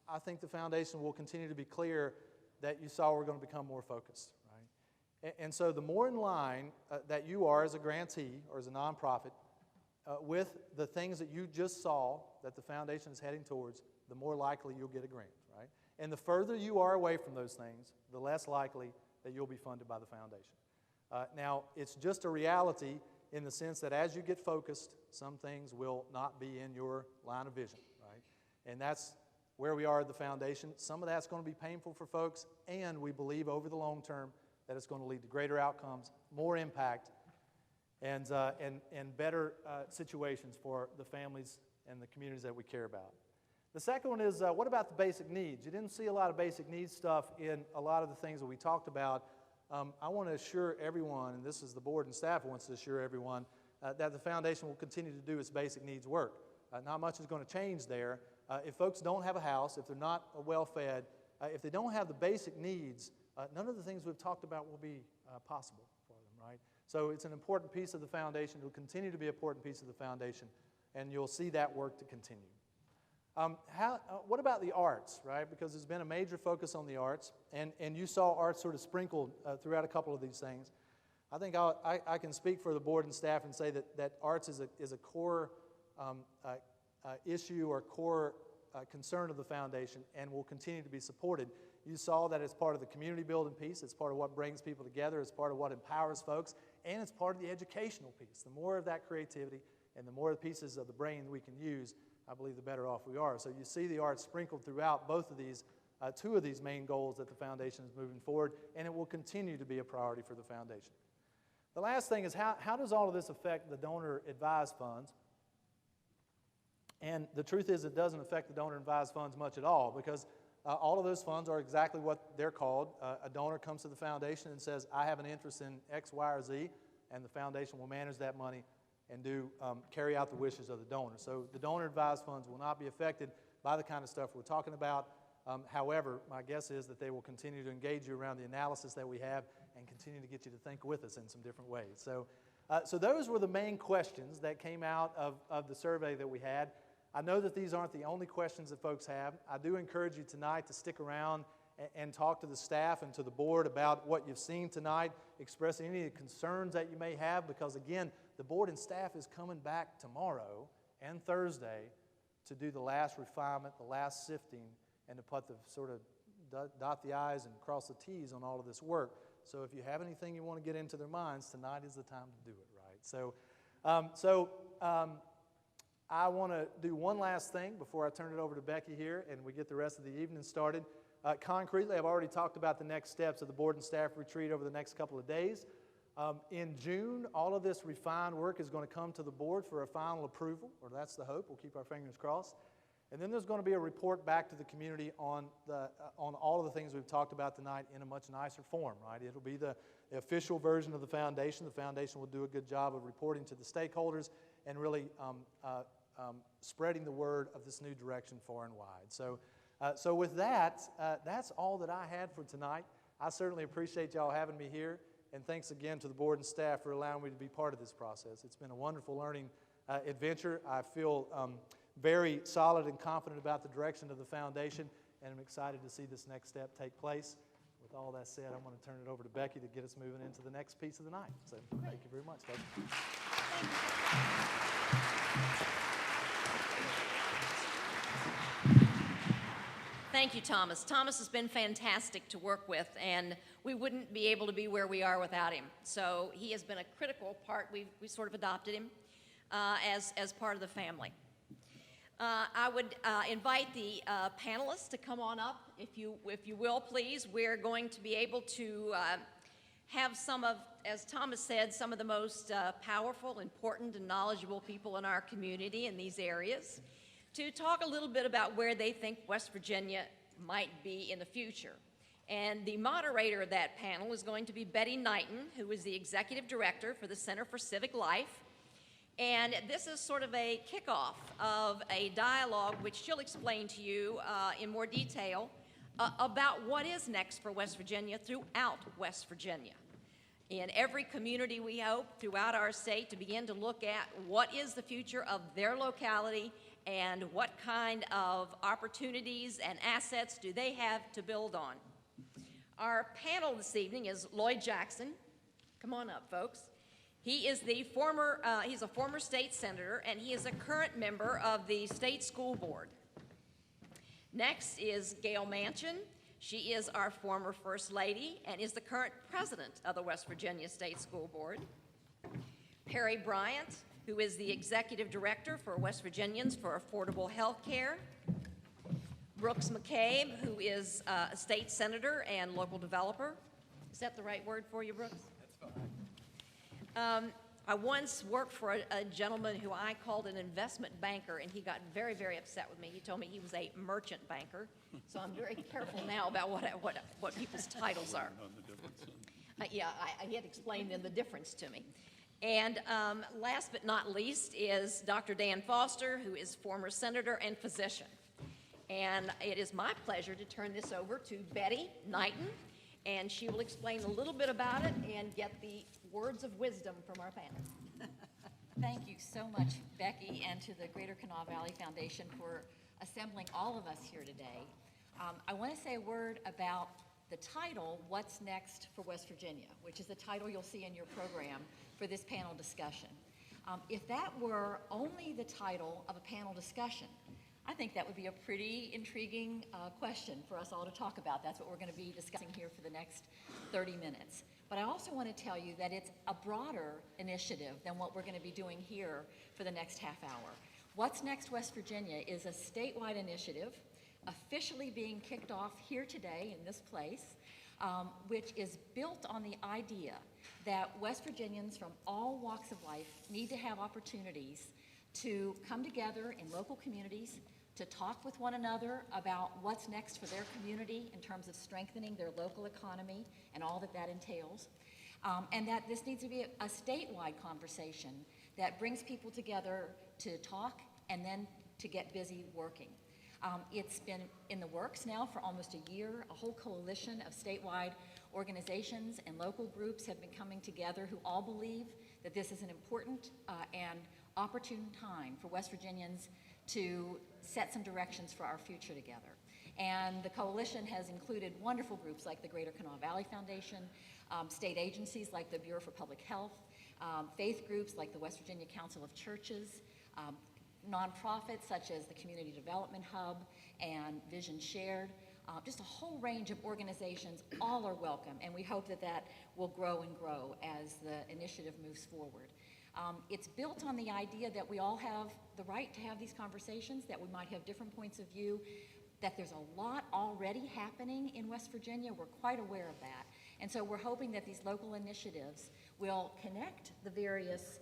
[SPEAKER 2] I think the foundation will continue to be clear that you saw we're going to become more focused, right? And so the more in line that you are as a grantee or as a nonprofit with the things that you just saw that the foundation is heading towards, the more likely you'll get a grant, right? And the further you are away from those things, the less likely that you'll be funded by the foundation. Now, it's just a reality in the sense that as you get focused, some things will not be in your line of vision, right? And that's where we are at the foundation. Some of that's going to be painful for folks, and we believe over the long term that it's going to lead to greater outcomes, more impact, and better situations for the families and the communities that we care about. The second one is, what about the basic needs? You didn't see a lot of basic needs stuff in a lot of the things that we talked about. I want to assure everyone, and this is the board and staff who wants to assure everyone, that the foundation will continue to do its basic needs work. Not much is going to change there. If folks don't have a house, if they're not well-fed, if they don't have the basic needs, none of the things we've talked about will be possible for them, right? So it's an important piece of the foundation. It will continue to be an important piece of the foundation, and you'll see that work to continue. What about the arts, right? Because there's been a major focus on the arts, and you saw arts sort of sprinkled throughout a couple of these things. I think I can speak for the board and staff and say that arts is a core issue or core concern of the foundation and will continue to be supported. You saw that it's part of the community building piece, it's part of what brings people together, it's part of what empowers folks, and it's part of the educational piece. The more of that creativity and the more pieces of the brain we can use, I believe the better off we are. So you see the arts sprinkled throughout both of these, 2 of these main goals that the foundation is moving forward, and it will continue to be a priority for the foundation. The last thing is how does all of this affect the donor advised funds? And the truth is it doesn't affect the donor advised funds much at all, because all of those funds are exactly what they're called. A donor comes to the foundation and says, I have an interest in X, Y, or Z, and the foundation will manage that money and carry out the wishes of the donor. So the donor advised funds will not be affected by the kind of stuff we're talking about. However, my guess is that they will continue to engage you around the analysis that we have and continue to get you to think with us in some different ways. So those were the main questions that came out of the survey that we had. I know that these aren't the only questions that folks have. I do encourage you tonight to stick around and talk to the staff and to the board about what you've seen tonight, express any concerns that you may have, because again, the board and staff is coming back tomorrow and Thursday to do the last refinement, the last sifting, and to put the sort of dot the I's and cross the T's on all of this work. So if you have anything you want to get into their minds, tonight is the time to do it, right? So I want to do one last thing before I turn it over to Becky here and we get the rest of the evening started. Concretely, I've already talked about the next steps of the board and staff retreat over the next couple of days. In June, all of this refined work is going to come to the board for a final approval, or that's the hope. We'll keep our fingers crossed. And then there's going to be a report back to the community on all of the things we've talked about tonight in a much nicer form, right? It'll be the official version of the foundation. The foundation will do a good job of reporting to the stakeholders and really spreading the word of this new direction far and wide. So with that, that's all that I had for tonight. I certainly appreciate y'all having me here, and thanks again to the board and staff for allowing me to be part of this process. It's been a wonderful learning adventure. I feel very solid and confident about the direction of the foundation, and I'm excited to see this next step take place. With all that said, I'm going to turn it over to Becky to get us moving into the next piece of the night. So thank you very much, Becky.
[SPEAKER 3] Thank you, Thomas. Thomas has been fantastic to work with, and we wouldn't be able to be where we are without him. So he has been a critical part. We sort of adopted him as part of the family. I would invite the panelists to come on up, if you will, please. We're going to be able to have some of, as Thomas said, some of the most powerful, important, and knowledgeable people in our community in these areas to talk a little bit about where they think West Virginia might be in the future. And the moderator of that panel is going to be Betty Knighton, who is the Executive Director for the Center for Civic Life. And this is sort of a kickoff of a dialogue which she'll explain to you in more detail about what is next for West Virginia throughout West Virginia. In every community, we hope, throughout our state, to begin to look at what is the future of their locality and what kind of opportunities and assets do they have to build on. Our panel this evening is Lloyd Jackson. Come on up, folks. He is he's a former state senator, and he is a current member of the state school board. Next is Gail Manchin. She is our former First Lady and is the current president of the West Virginia State School Board. Perry Bryant, who is the executive director for West Virginians for Affordable Health Care. Brooks McCabe, who is a state senator and local developer. Is that the right word for you, Brooks?
[SPEAKER 2] That's fine.
[SPEAKER 3] I once worked for a gentleman who I called an investment banker, and he got very, very upset with me. He told me he was a merchant banker, so I'm very careful now about what people's titles are. Yeah, he had explained then the difference to me. And last but not least is Dr. Dan Foster, who is former senator and physician. And it is my pleasure to turn this over to Betty Knighton, and she will explain a little bit about it and get the words of wisdom from our panel.
[SPEAKER 4] Thank you so much, Becky, and to the Greater Kanawha Valley Foundation for assembling all of us here today. I want to say a word about the title, What's Next for West Virginia, which is the title you'll see in your program for this panel discussion. If that were only the title of a panel discussion, I think that would be a pretty intriguing question for us all to talk about. That's what we're going to be discussing here for the next 30 minutes. But I also want to tell you that it's a broader initiative than what we're going to be doing here for the next half hour. What's Next West Virginia is a statewide initiative officially being kicked off here today in this place, which is built on the idea that West Virginians from all walks of life need to have opportunities to come together in local communities, to talk with one another about what's next for their community in terms of strengthening their local economy and all that that entails, and that this needs to be a statewide conversation that brings people together to talk and then to get busy working. It's been in the works now for almost a year. A whole coalition of statewide organizations and local groups have been coming together who all believe that this is an important and opportune time for West Virginians to set some directions for our future together. And the coalition has included wonderful groups like the Greater Kanawha Valley Foundation, state agencies like the Bureau for Public Health, faith groups like the West Virginia Council of Churches, nonprofits such as the Community Development Hub and Vision Shared, just a whole range of organizations. All are welcome, and we hope that that will grow and grow as the initiative moves forward. It's built on the idea that we all have the right to have these conversations, that we might have different points of view, that there's a lot already happening in West Virginia. We're quite aware of that. And so we're hoping that these local initiatives will connect the various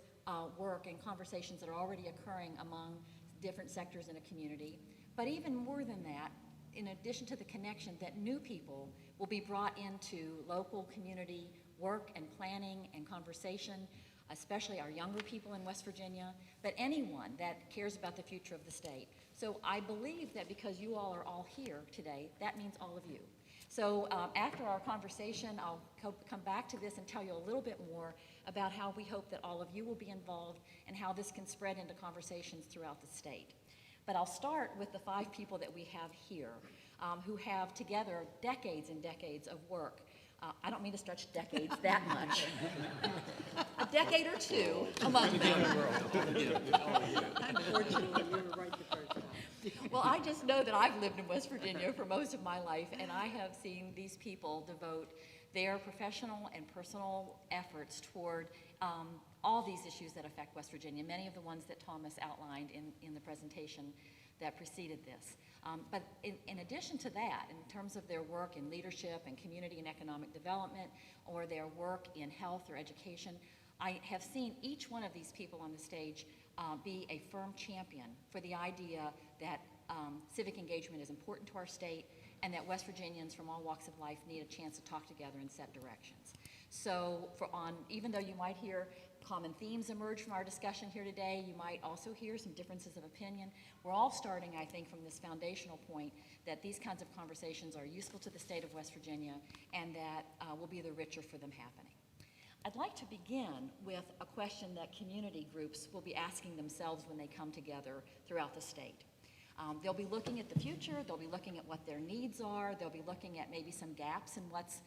[SPEAKER 4] work and conversations that are already occurring among different sectors in a community. But even more than that, in addition to the connection, that new people will be brought into local community work and planning and conversation, especially our younger people in West Virginia, but anyone that cares about the future of the state. So I believe that because you all are all here today, that means all of you. So after our conversation, I'll come back to this and tell you a little bit more about how we hope that all of you will be involved and how this can spread into conversations throughout the state. But I'll start with the 5 people that we have here who have together decades and decades of work. I don't mean to stretch decades that much. A decade or two among them.
[SPEAKER 1] Unfortunately, you were right the first time.
[SPEAKER 4] Well, I just know that I've lived in West Virginia for most of my life, and I have seen these people devote their professional and personal efforts toward all these issues that affect West Virginia, many of the ones that Thomas outlined in the presentation that preceded this. But in addition to that, in terms of their work in leadership and community and economic development, or their work in health or education, I have seen each one of these people on the stage be a firm champion for the idea that civic engagement is important to our state and that West Virginians from all walks of life need a chance to talk together and set directions. So even though you might hear common themes emerge from our discussion here today, you might also hear some differences of opinion. We're all starting, I think, from this foundational point that these kinds of conversations are useful to the state of West Virginia and that will be the richer for them happening. I'd like to begin with a question that community groups will be asking themselves when they come together throughout the state. They'll be looking at the future, they'll be looking at what their needs are, they'll be looking at maybe some gaps in what's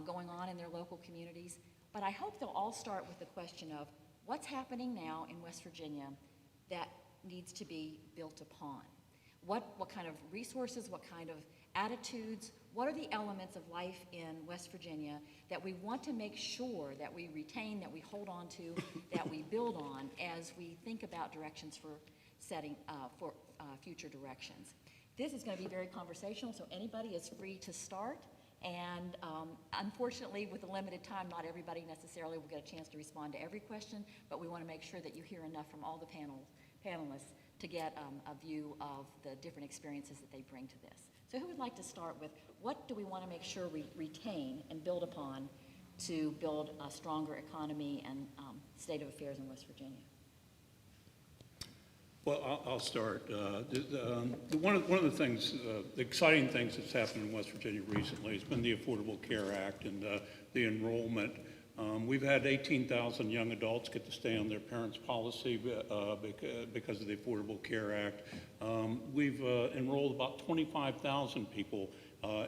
[SPEAKER 4] going on in their local communities. But I hope they'll all start with the question of what's happening now in West Virginia that needs to be built upon. What kind of resources, what kind of attitudes, what are the elements of life in West Virginia that we want to make sure that we retain, that we hold on to, that we build on as we think about directions for setting for future directions. This is going to be very conversational, so anybody is free to start. And unfortunately, with a limited time, not everybody necessarily will get a chance to respond to every question, but we want to make sure that you hear enough from all the panelists to get a view of the different experiences that they bring to this. So who would like to start with what do we want to make sure we retain and build upon to build a stronger economy and state of affairs in West Virginia?
[SPEAKER 5] Well, I'll start. One of the things, the exciting things that's happened in West Virginia recently has been the Affordable Care Act and the enrollment. We've had 18,000 young adults get to stay on their parents' policy because of the Affordable Care Act. We've enrolled about 25,000 people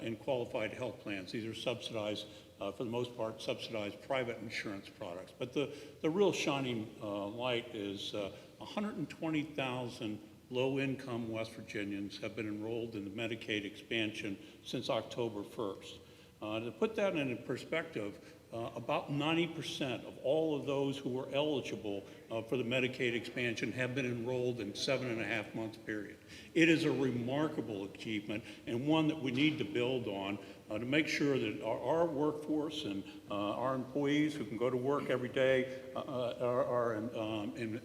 [SPEAKER 5] in qualified health plans. These are subsidized, for the most part, subsidized private insurance products. But the real shining light is 120,000 low-income West Virginians have been enrolled in the Medicaid expansion since October 1st. To put that in perspective, about 90% of all of those who were eligible for the Medicaid expansion have been enrolled in 7.5 month period. It is a remarkable achievement and one that we need to build on to make sure that our workforce and our employees who can go to work every day and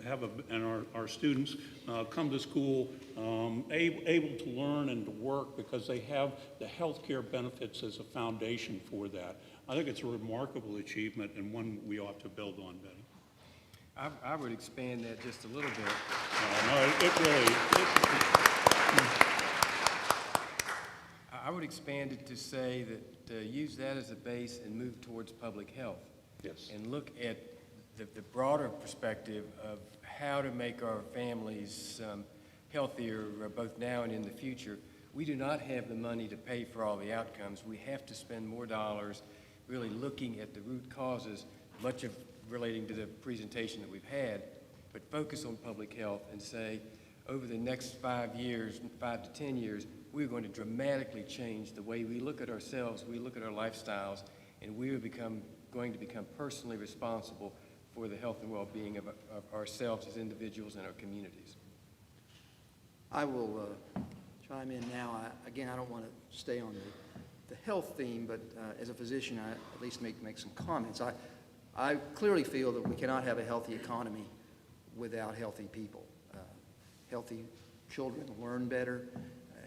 [SPEAKER 5] our students come to school able to learn and to work because they have the health care benefits as a foundation for that. I think it's a remarkable achievement and one we ought to build on, Betty.
[SPEAKER 6] I would expand that just a little bit. I would expand it to say that use that as a base and move towards public health.
[SPEAKER 5] Yes.
[SPEAKER 6] And look at the broader perspective of how to make our families healthier both now and in the future. We do not have the money to pay for all the outcomes. We have to spend more dollars really looking at the root causes, much of relating to the presentation that we've had, but focus on public health and say, over the next 5 years, 5 to 10 years, we're going to dramatically change the way we look at ourselves, we look at our lifestyles, and we are going to become personally responsible for the health and well-being of ourselves as individuals and our communities.
[SPEAKER 7] I will chime in now. Again, I don't want to stay on the health theme, but as a physician, I at least make some comments. I clearly feel that we cannot have a healthy economy without healthy people. Healthy children learn better.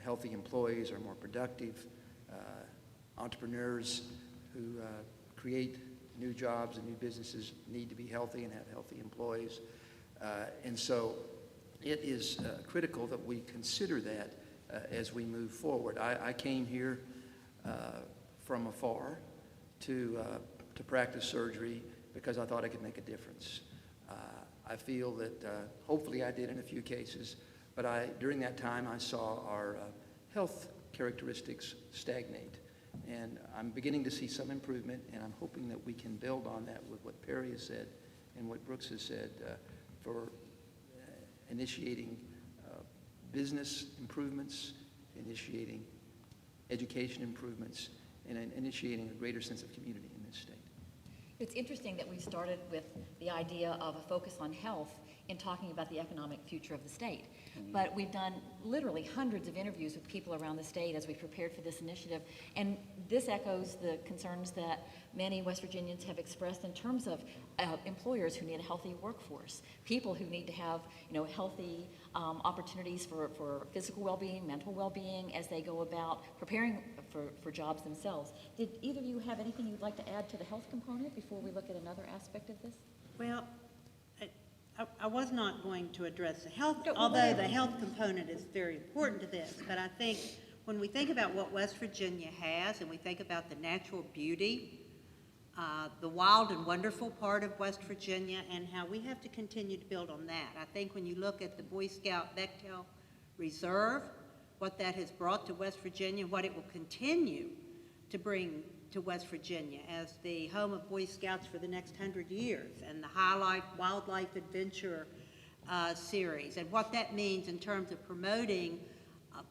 [SPEAKER 7] Healthy employees are more productive. Entrepreneurs who create new jobs and new businesses need to be healthy and have healthy employees. And so it is critical that we consider that as we move forward. I came here from afar to practice surgery because I thought I could make a difference. I feel that hopefully I did in a few cases, but during that time I saw our health characteristics stagnate. And I'm beginning to see some improvement, and I'm hoping that we can build on that with what Perry has said and what Brooks has said for initiating business improvements, initiating education improvements, and initiating a greater sense of community in this state.
[SPEAKER 4] It's interesting that we started with the idea of a focus on health in talking about the economic future of the state. But we've done literally hundreds of interviews with people around the state as we prepared for this initiative. And this echoes the concerns that many West Virginians have expressed in terms of employers who need a healthy workforce, people who need to have healthy opportunities for physical well-being, mental well-being as they go about preparing for jobs themselves. Did either of you have anything you'd like to add to the health component before we look at another aspect of this?
[SPEAKER 8] Well, I was not going to address the health,
[SPEAKER 4] No,
[SPEAKER 8] although
[SPEAKER 4] whatever.
[SPEAKER 8] the health component is very important to this. But I think when we think about what West Virginia has and we think about the natural beauty, the wild and wonderful part of West Virginia and how we have to continue to build on that. I think when you look at the Boy Scout Bechtel Reserve, what that has brought to West Virginia, what it will continue to bring to West Virginia as the home of Boy Scouts for the next 100 years, and the Highlight Wildlife Adventure series, and what that means in terms of promoting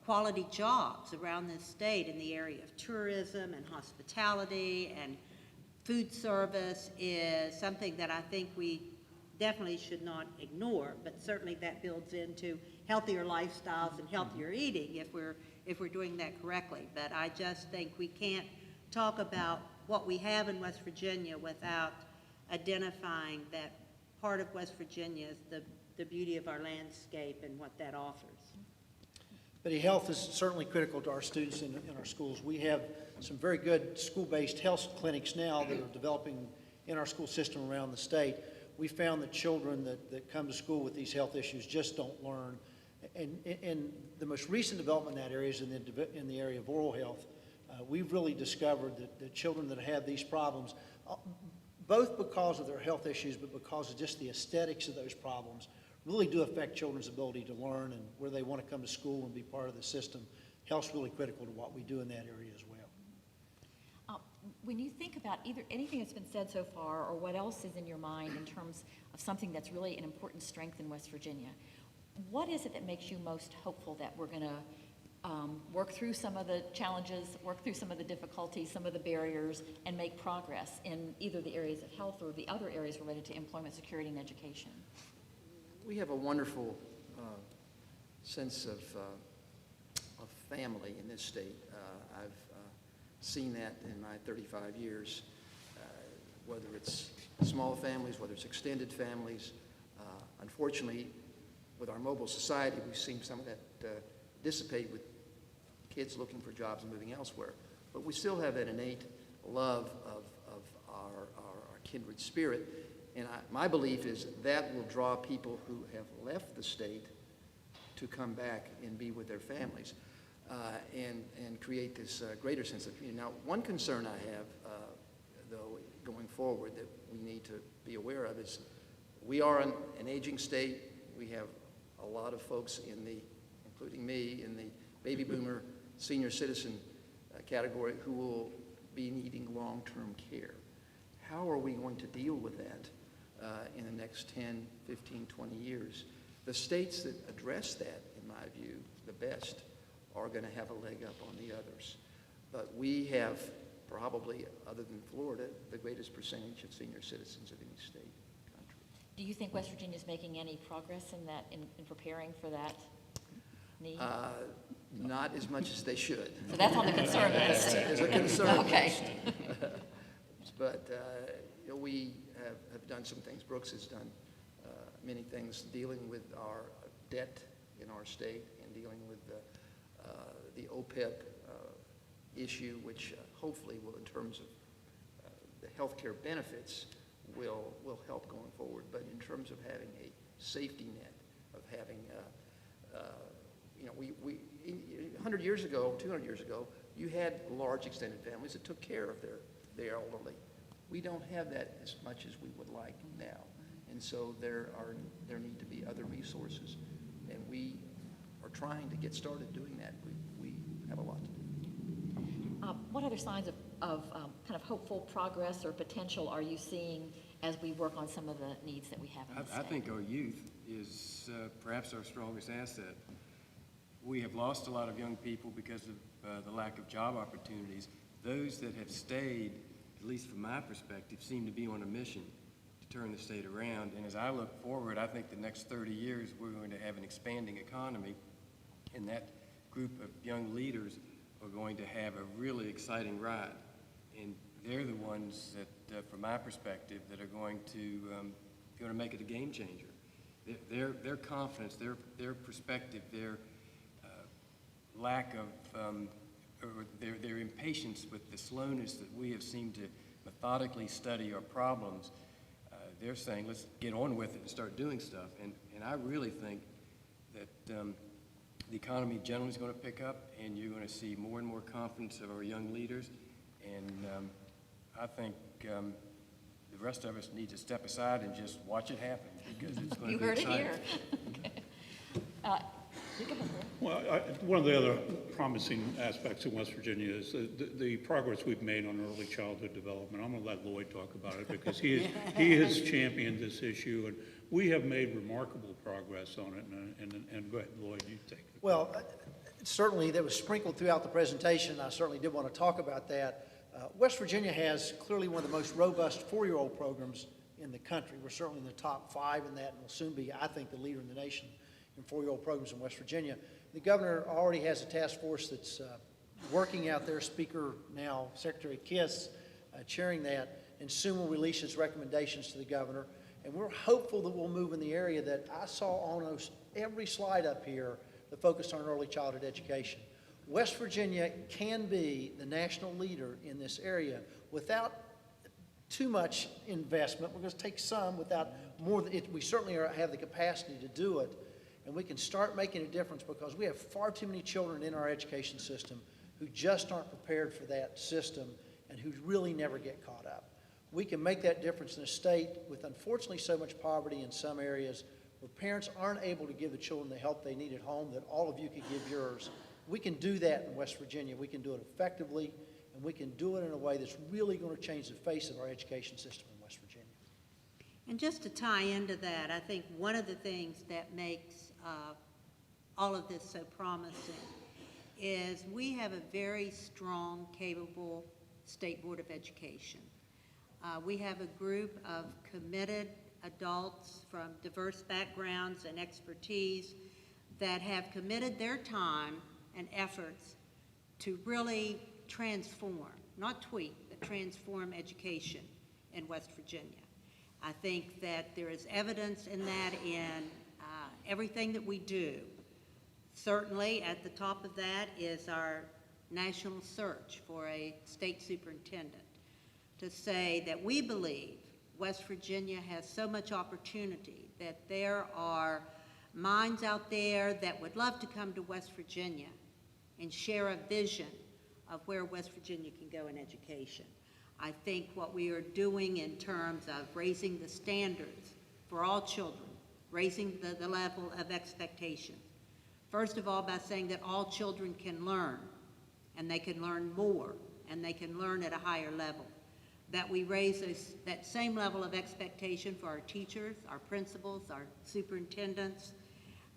[SPEAKER 8] quality jobs around this state in the area of tourism and hospitality and food service is something that I think we definitely should not ignore, but certainly that builds into healthier lifestyles and healthier eating if we're doing that correctly. But I just think we can't talk about what we have in West Virginia without identifying that part of West Virginia is the beauty of our landscape and what that offers.
[SPEAKER 9] Betty, health is certainly critical to our students in our schools. We have some very good school-based health clinics now that are developing in our school system around the state. We found that children that come to school with these health issues just don't learn. And the most recent development in that area is in the area of oral health. We've really discovered that children that have these problems, both because of their health issues, but because of just the aesthetics of those problems, really do affect children's ability to learn and where they want to come to school and be part of the system. Health's really critical to what we do in that area as well.
[SPEAKER 4] When you think about either anything that's been said so far or what else is in your mind in terms of something that's really an important strength in West Virginia, what is it that makes you most hopeful that we're going to work through some of the challenges, work through some of the difficulties, some of the barriers, and make progress in either the areas of health or the other areas related to employment, security, and education?
[SPEAKER 7] We have a wonderful sense of family in this state. I've seen that in my 35 years, whether it's small families, whether it's extended families. Unfortunately, with our mobile society, we've seen some of that dissipate with kids looking for jobs and moving elsewhere. But we still have that innate love of our kindred spirit. And my belief is that will draw people who have left the state to come back and be with their families and create this greater sense of community. Now, one concern I have, though, going forward that we need to be aware of is we are an aging state. We have a lot of folks including me, in the baby boomer senior citizen category who will be needing long-term care. How are we going to deal with that in the next 10, 15, 20 years? The states that address that, in my view, the best, are going to have a leg up on the others. But we have probably, other than Florida, the greatest percentage of senior citizens of any state country.
[SPEAKER 4] Do you think West Virginia is making any progress in that, in preparing for that need?
[SPEAKER 7] Not as much as they should.
[SPEAKER 4] So that's on the concern list.
[SPEAKER 7] As a concern
[SPEAKER 4] Okay.
[SPEAKER 7] list. But, you know, we have done some things. Brooks has done many things dealing with our debt in our state and dealing with the OPEB issue, which hopefully will, in terms of the healthcare benefits, will help going forward. But in terms of having a safety net, of having, you know, we 100 years ago, 200 years ago, you had large extended families that took care of their elderly. We don't have that as much as we would like now. And so there need to be other resources. And we are trying to get started doing that. We have a lot to do.
[SPEAKER 4] What other signs of kind of hopeful progress or potential are you seeing as we work on some of the needs that we have in the state?
[SPEAKER 6] I think our youth is perhaps our strongest asset. We have lost a lot of young people because of the lack of job opportunities. Those that have stayed, at least from my perspective, seem to be on a mission to turn the state around. And as I look forward, I think the next 30 years we're going to have an expanding economy, and that group of young leaders are going to have a really exciting ride. And they're the ones that, from my perspective, that are going to make it a game changer. Their confidence, their perspective, their lack of, or their impatience with the slowness that we have seemed to methodically study our problems, they're saying, let's get on with it and start doing stuff. And I really think that the economy generally is going to pick up, and you're going to see more and more confidence of our young leaders. And I think the rest of us need to step aside and just watch it happen, because it's going to be exciting.
[SPEAKER 4] You heard it here. You go ahead, Bill.
[SPEAKER 5] Well, one of the other promising aspects in West Virginia is the progress we've made on early childhood development. I'm going to let Lloyd talk about it because he has championed this issue, and we have made remarkable progress on it. And go ahead, Lloyd, you take it.
[SPEAKER 9] Well, certainly that was sprinkled throughout the presentation. I certainly did want to talk about that. West Virginia has clearly one of the most robust 4-year-old programs in the country. We're certainly in the top 5 in that, and will soon be, I think, the leader in the nation in 4-year-old programs in West Virginia. The governor already has a task force that's working out there. Speaker now, Secretary Kiss, chairing that, and soon will release his recommendations to the governor. And we're hopeful that we'll move in the area that I saw on almost every slide up here that focused on early childhood education. West Virginia can be the national leader in this area without too much investment. We're going to take some without more. We certainly have the capacity to do it. And we can start making a difference because we have far too many children in our education system who just aren't prepared for that system and who really never get caught up. We can make that difference in a state with, unfortunately, so much poverty in some areas where parents aren't able to give the children the help they need at home that all of you could give yours. We can do that in West Virginia. We can do it effectively, and we can do it in a way that's really going to change the face of our education system in West Virginia.
[SPEAKER 8] And just to tie into that, I think one of the things that makes all of this so promising is we have a very strong, capable State Board of Education. We have a group of committed adults from diverse backgrounds and expertise that have committed their time and efforts to really transform, not tweak, but transform education in West Virginia. I think that there is evidence in that in everything that we do. Certainly at the top of that is our national search for a state superintendent, to say that we believe West Virginia has so much opportunity, that there are minds out there that would love to come to West Virginia and share a vision of where West Virginia can go in education. I think what we are doing in terms of raising the standards for all children, raising the level of expectation. First of all, by saying that all children can learn, and they can learn more, and they can learn at a higher level. That we raise that same level of expectation for our teachers, our principals, our superintendents,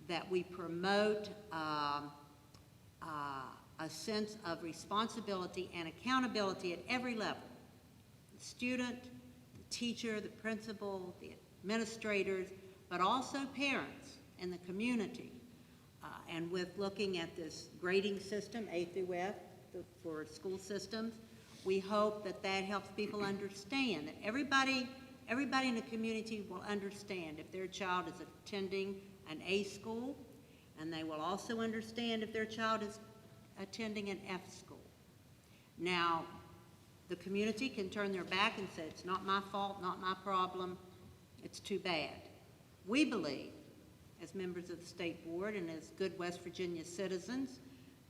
[SPEAKER 8] that we promote a sense of responsibility and accountability at every level. The student, the teacher, the principal, the administrators, but also parents and the community. And with looking at this grading system, A through F, for school systems, we hope that that helps people understand that everybody in the community will understand if their child is attending an A school, and they will also understand if their child is attending an F school. Now, the community can turn their back and say, it's not my fault, not my problem, it's too bad. We believe, as members of the state board and as good West Virginia citizens,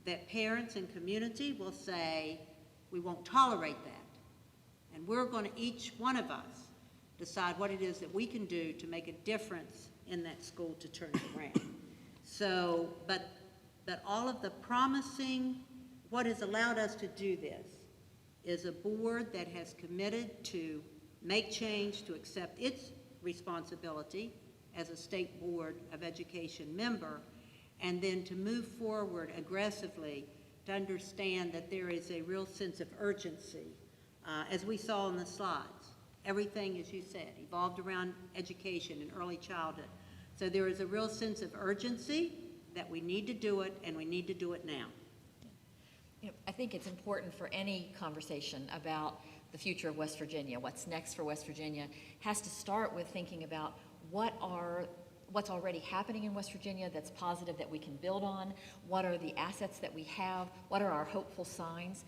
[SPEAKER 8] that parents and community will say, we won't tolerate that. And we're going to, each one of us, decide what it is that we can do to make a difference in that school to turn it around. So, but all of the promising, what has allowed us to do this is a board that has committed to make change, to accept its responsibility as a state board of education member, and then to move forward aggressively to understand that there is a real sense of urgency, as we saw in the slides. Everything, as you said, evolved around education and early childhood. So there is a real sense of urgency that we need to do it, and we need to do it now.
[SPEAKER 4] You know, I think it's important for any conversation about the future of West Virginia, what's next for West Virginia, has to start with thinking about what's already happening in West Virginia that's positive that we can build on, what are the assets that we have, what are our hopeful signs,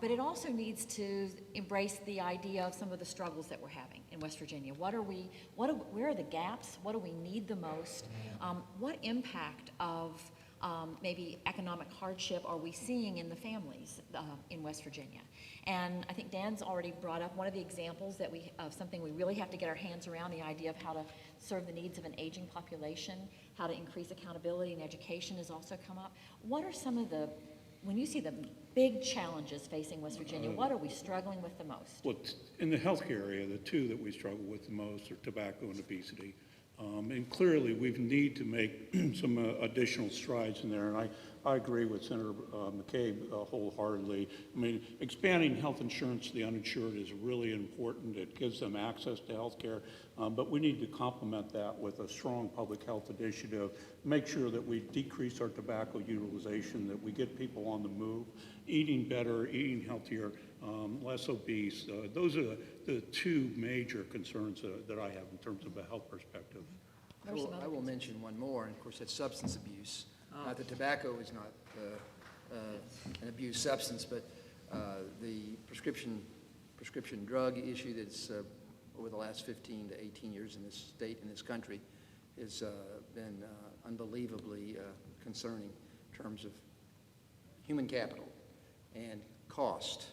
[SPEAKER 4] but it also needs to embrace the idea of some of the struggles that we're having in West Virginia. Where are the gaps? What do we need the most? What impact of maybe economic hardship are we seeing in the families in West Virginia? And I think Dan's already brought up one of the examples of something we really have to get our hands around, the idea of how to serve the needs of an aging population, how to increase accountability and education has also come up. What are some of the, when you see the big challenges facing West Virginia, what are we struggling with the most?
[SPEAKER 5] Well, in the healthcare area, the two that we struggle with the most are tobacco and obesity. And clearly, we need to make some additional strides in there. And I agree with Senator McCabe wholeheartedly. I mean, expanding health insurance to the uninsured is really important. It gives them access to health care. But we need to complement that with a strong public health initiative, make sure that we decrease our tobacco utilization, that we get people on the move, eating better, eating healthier, less obese. Those are the two major concerns that I have in terms of a health perspective.
[SPEAKER 7] I will mention one more, and of course, that's substance abuse. Not that tobacco is not an abused substance, but the prescription drug issue that's over the last 15 to 18 years in this state, in this country, has been unbelievably concerning in terms of human capital and cost,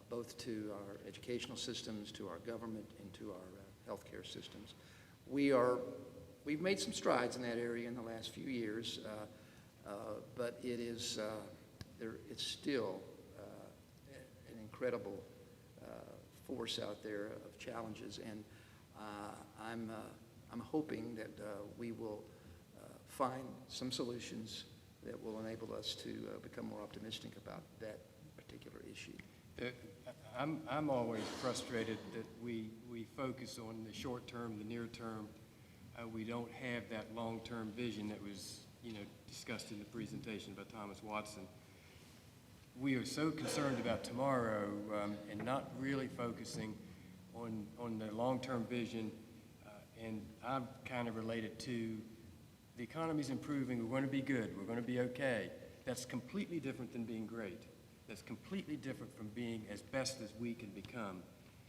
[SPEAKER 7] both to our educational systems, to our government, and to our healthcare systems. We've made some strides in that area in the last few years, but it's still an incredible force out there of challenges, and I'm hoping that we will find some solutions that will enable us to become more optimistic about that particular issue.
[SPEAKER 6] I'm always frustrated that we focus on the short term, the near term. We don't have that long-term vision that was, discussed in the presentation by Thomas Watson. We are so concerned about tomorrow and not really focusing on the long-term vision. And I'm kind of related to the economy's improving, we're going to be good, we're going to be okay. That's completely different than being great. That's completely different from being as best as we can become.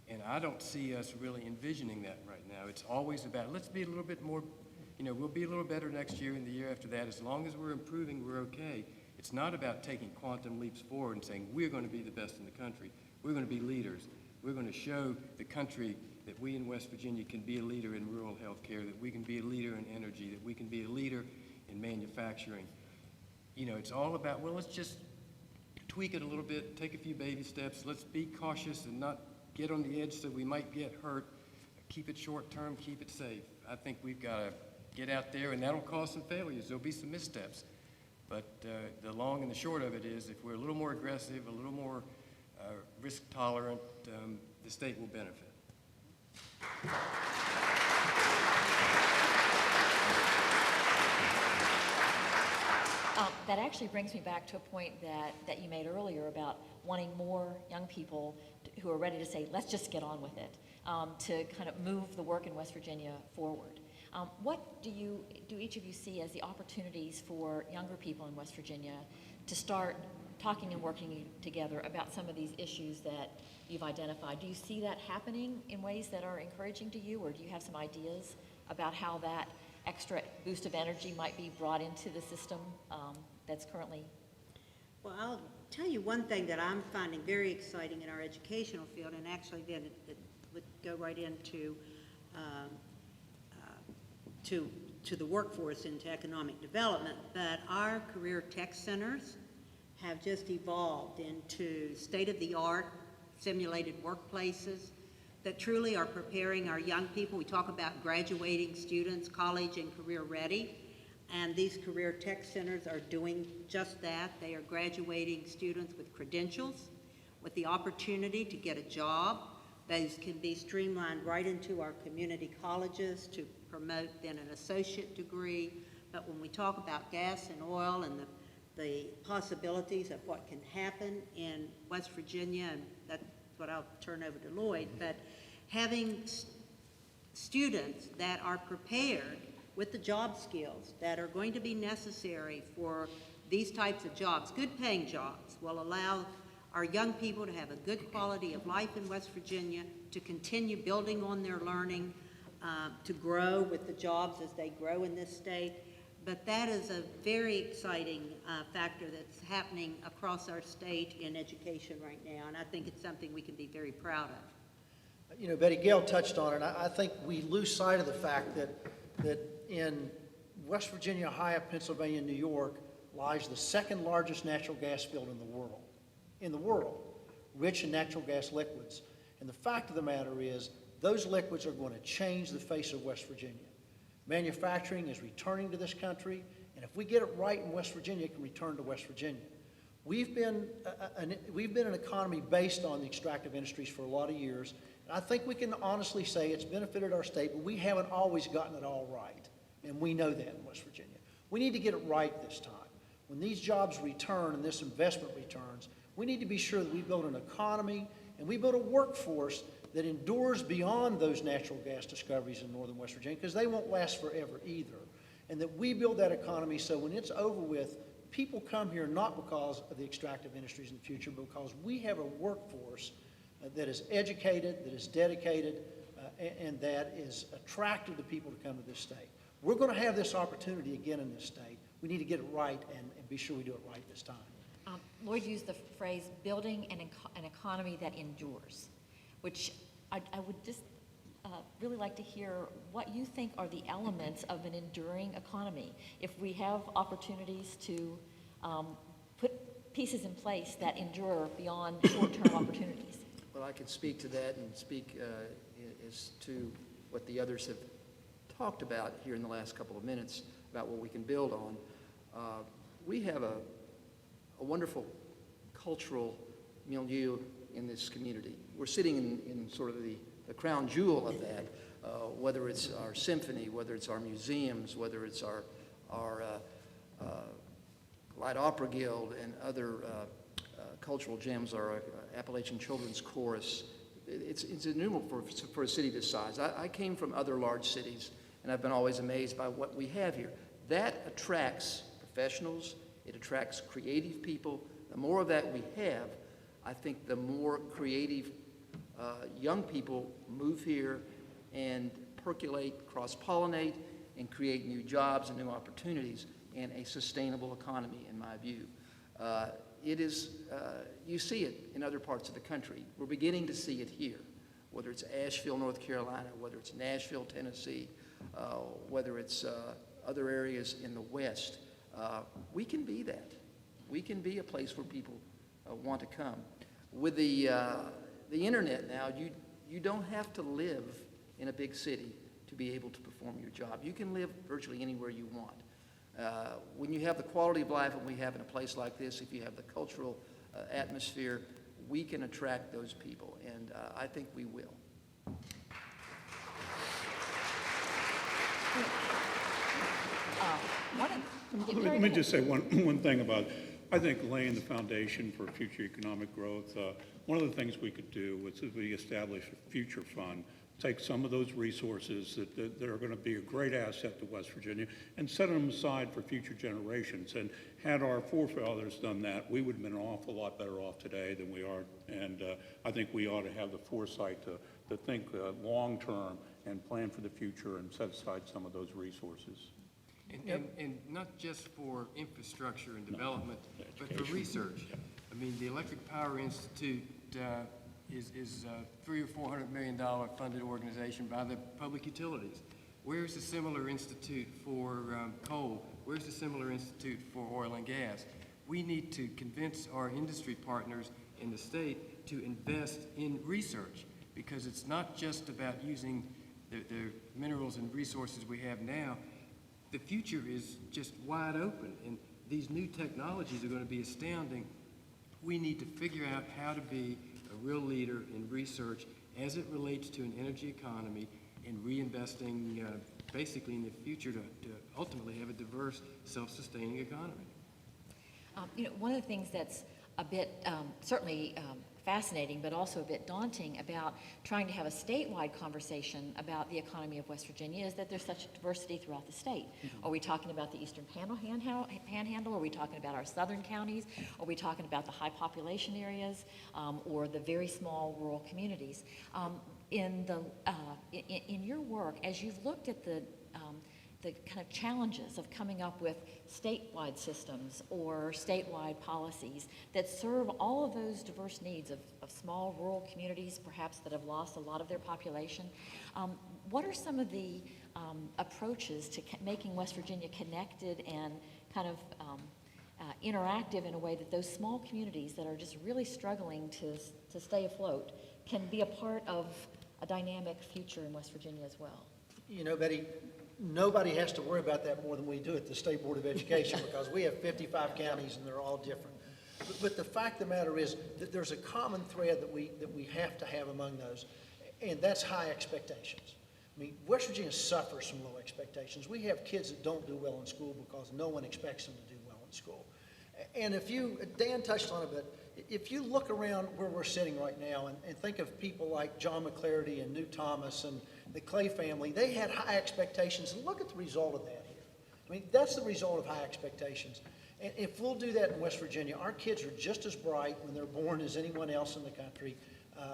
[SPEAKER 6] And I don't see us really envisioning that right now. It's always about, let's be a little bit more, we'll be a little better next year and the year after that. As long as we're improving, we're okay. It's not about taking quantum leaps forward and saying, we're going to be the best in the country. We're going to be leaders. We're going to show the country that we in West Virginia can be a leader in rural health care, that we can be a leader in energy, that we can be a leader in manufacturing. It's all about, well, let's just tweak it a little bit, take a few baby steps. Let's be cautious and not get on the edge so we might get hurt. Keep it short term, keep it safe. I think we've got to get out there, and that'll cause some failures. There'll be some missteps. But the long and the short of it is, if we're a little more aggressive, a little more risk tolerant, the state will benefit.
[SPEAKER 4] That actually brings me back to a point that you made earlier about wanting more young people who are ready to say, let's just get on with it, to kind of move the work in West Virginia forward. What do each of you see as the opportunities for younger people in West Virginia to start talking and working together about some of these issues that you've identified? Do you see that happening in ways that are encouraging to you, or do you have some ideas about how that extra boost of energy might be brought into the system that's currently?
[SPEAKER 8] Well, I'll tell you one thing that I'm finding very exciting in our educational field, and actually then it would go right into to the workforce, into economic development, but our career tech centers have just evolved into state-of-the-art simulated workplaces that truly are preparing our young people. We talk about graduating students, college and career ready, and these career tech centers are doing just that. They are graduating students with credentials, with the opportunity to get a job. Those can be streamlined right into our community colleges to promote then an associate degree. But when we talk about gas and oil and the possibilities of what can happen in West Virginia, and that's what I'll turn over to Lloyd, but having students that are prepared with the job skills that are going to be necessary for these types of jobs, good paying jobs, will allow our young people to have a good quality of life in West Virginia, to continue building on their learning, to grow with the jobs as they grow in this state. But that is a very exciting factor that's happening across our state in education right now, and I think it's something we can be very proud of.
[SPEAKER 9] You know, Betty Gale touched on it, and I think we lose sight of the fact that in West Virginia, Ohio, Pennsylvania, New York lies the second largest natural gas field in the world, rich in natural gas liquids. And the fact of the matter is, those liquids are going to change the face of West Virginia. Manufacturing is returning to this country, and if we get it right in West Virginia, it can return to West Virginia. We've been an economy based on the extractive industries for a lot of years, and I think we can honestly say it's benefited our state, but we haven't always gotten it all right, and we know that in West Virginia. We need to get it right this time. When these jobs return and this investment returns, we need to be sure that we build an economy and we build a workforce that endures beyond those natural gas discoveries in northern West Virginia, because they won't last forever either. And that we build that economy so when it's over with, people come here not because of the extractive industries in the future, but because we have a workforce that is educated, that is dedicated, and that is attractive to people to come to this state. We're going to have this opportunity again in this state. We need to get it right and be sure we do it right this time.
[SPEAKER 4] Lloyd used the phrase building an economy that endures, which I would just really like to hear what you think are the elements of an enduring economy. If we have opportunities to put pieces in place that endure beyond short-term opportunities.
[SPEAKER 7] Well, I can speak to that and speak as to what the others have talked about here in the last couple of minutes about what we can build on. We have a wonderful cultural milieu in this community. We're sitting in sort of the crown jewel of that, whether it's our symphony, whether it's our museums, whether it's our Light Opera Guild and other cultural gems, our Appalachian Children's Chorus. It's innumerable for a city this size. I came from other large cities, and I've been always amazed by what we have here. That attracts professionals. It attracts creative people. The more of that we have, I think the more creative young people move here and percolate, cross-pollinate, and create new jobs and new opportunities and a sustainable economy, in my view. It is, you see it in other parts of the country. We're beginning to see it here, whether it's Asheville, North Carolina, whether it's Nashville, Tennessee, whether it's other areas in the West. We can be that. We can be a place where people want to come. With the internet now, you don't have to live in a big city to be able to perform your job. You can live virtually anywhere you want. When you have the quality of life that we have in a place like this, if you have the cultural atmosphere, we can attract those people, and I think we will.
[SPEAKER 5] Let me just say one thing about, I think laying the foundation for future economic growth, one of the things we could do was if we establish a future fund, take some of those resources that are going to be a great asset to West Virginia and set them aside for future generations. And had our forefathers done that, we would have been an awful lot better off today than we are. And I think we ought to have the foresight to think long-term and plan for the future and set aside some of those resources.
[SPEAKER 6] And not just for infrastructure and development, but for research. I mean, the Electric Power Institute is a $300 or $400 million funded organization by the public utilities. Where's the similar institute for coal? Where's the similar institute for oil and gas? We need to convince our industry partners in the state to invest in research, because it's not just about using the minerals and resources we have now. The future is just wide open, and these new technologies are going to be astounding. We need to figure out how to be a real leader in research as it relates to an energy economy and reinvesting basically in the future to ultimately have a diverse, self-sustaining economy.
[SPEAKER 4] One of the things that's a bit certainly fascinating, but also a bit daunting about trying to have a statewide conversation about the economy of West Virginia is that there's such diversity throughout the state. Mm-hmm. Are we talking about the Eastern Panhandle? Are we talking about our southern counties? Are we talking about the high population areas or the very small rural communities? In your work, as you've looked at the kind of challenges of coming up with statewide systems or statewide policies that serve all of those diverse needs of small rural communities, perhaps that have lost a lot of their population. What are some of the approaches to making West Virginia connected and kind of interactive in a way that those small communities that are just really struggling to stay afloat can be a part of a dynamic future in West Virginia as well?
[SPEAKER 9] You know, Betty, nobody has to worry about that more than we do at the State Board of Education because we have 55 counties and they're all different. But the fact of the matter is that there's a common thread that we have to have among those, and that's high expectations. I mean, West Virginia suffers from low expectations. We have kids that don't do well in school because no one expects them to do well in school. And Dan touched on it, but if you look around where we're sitting right now and think of people like John McClarity and Newt Thomas and the Clay family, they had high expectations, and look at the result of that here. I mean, that's the result of high expectations. And if we'll do that in West Virginia, our kids are just as bright when they're born as anyone else in the country.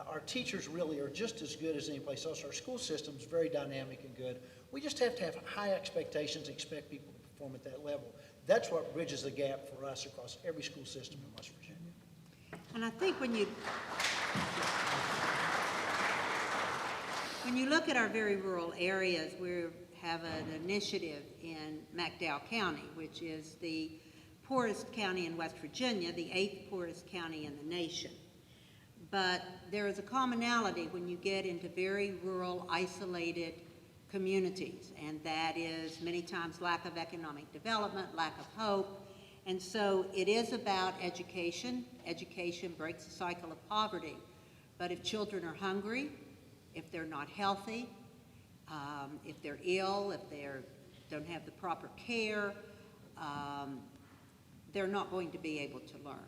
[SPEAKER 9] Our teachers really are just as good as any place else. Our school system's very dynamic and good. We just have to have high expectations and expect people to perform at that level. That's what bridges the gap for us across every school system in West Virginia.
[SPEAKER 8] And I think when you look at our very rural areas, we have an initiative in McDowell County, which is the poorest county in West Virginia, the 8th poorest county in the nation. But there is a commonality when you get into very rural, isolated communities, and that is many times lack of economic development, lack of hope. And so it is about education. Education breaks the cycle of poverty. But if children are hungry, if they're not healthy, if they're ill, if they don't have the proper care, they're not going to be able to learn.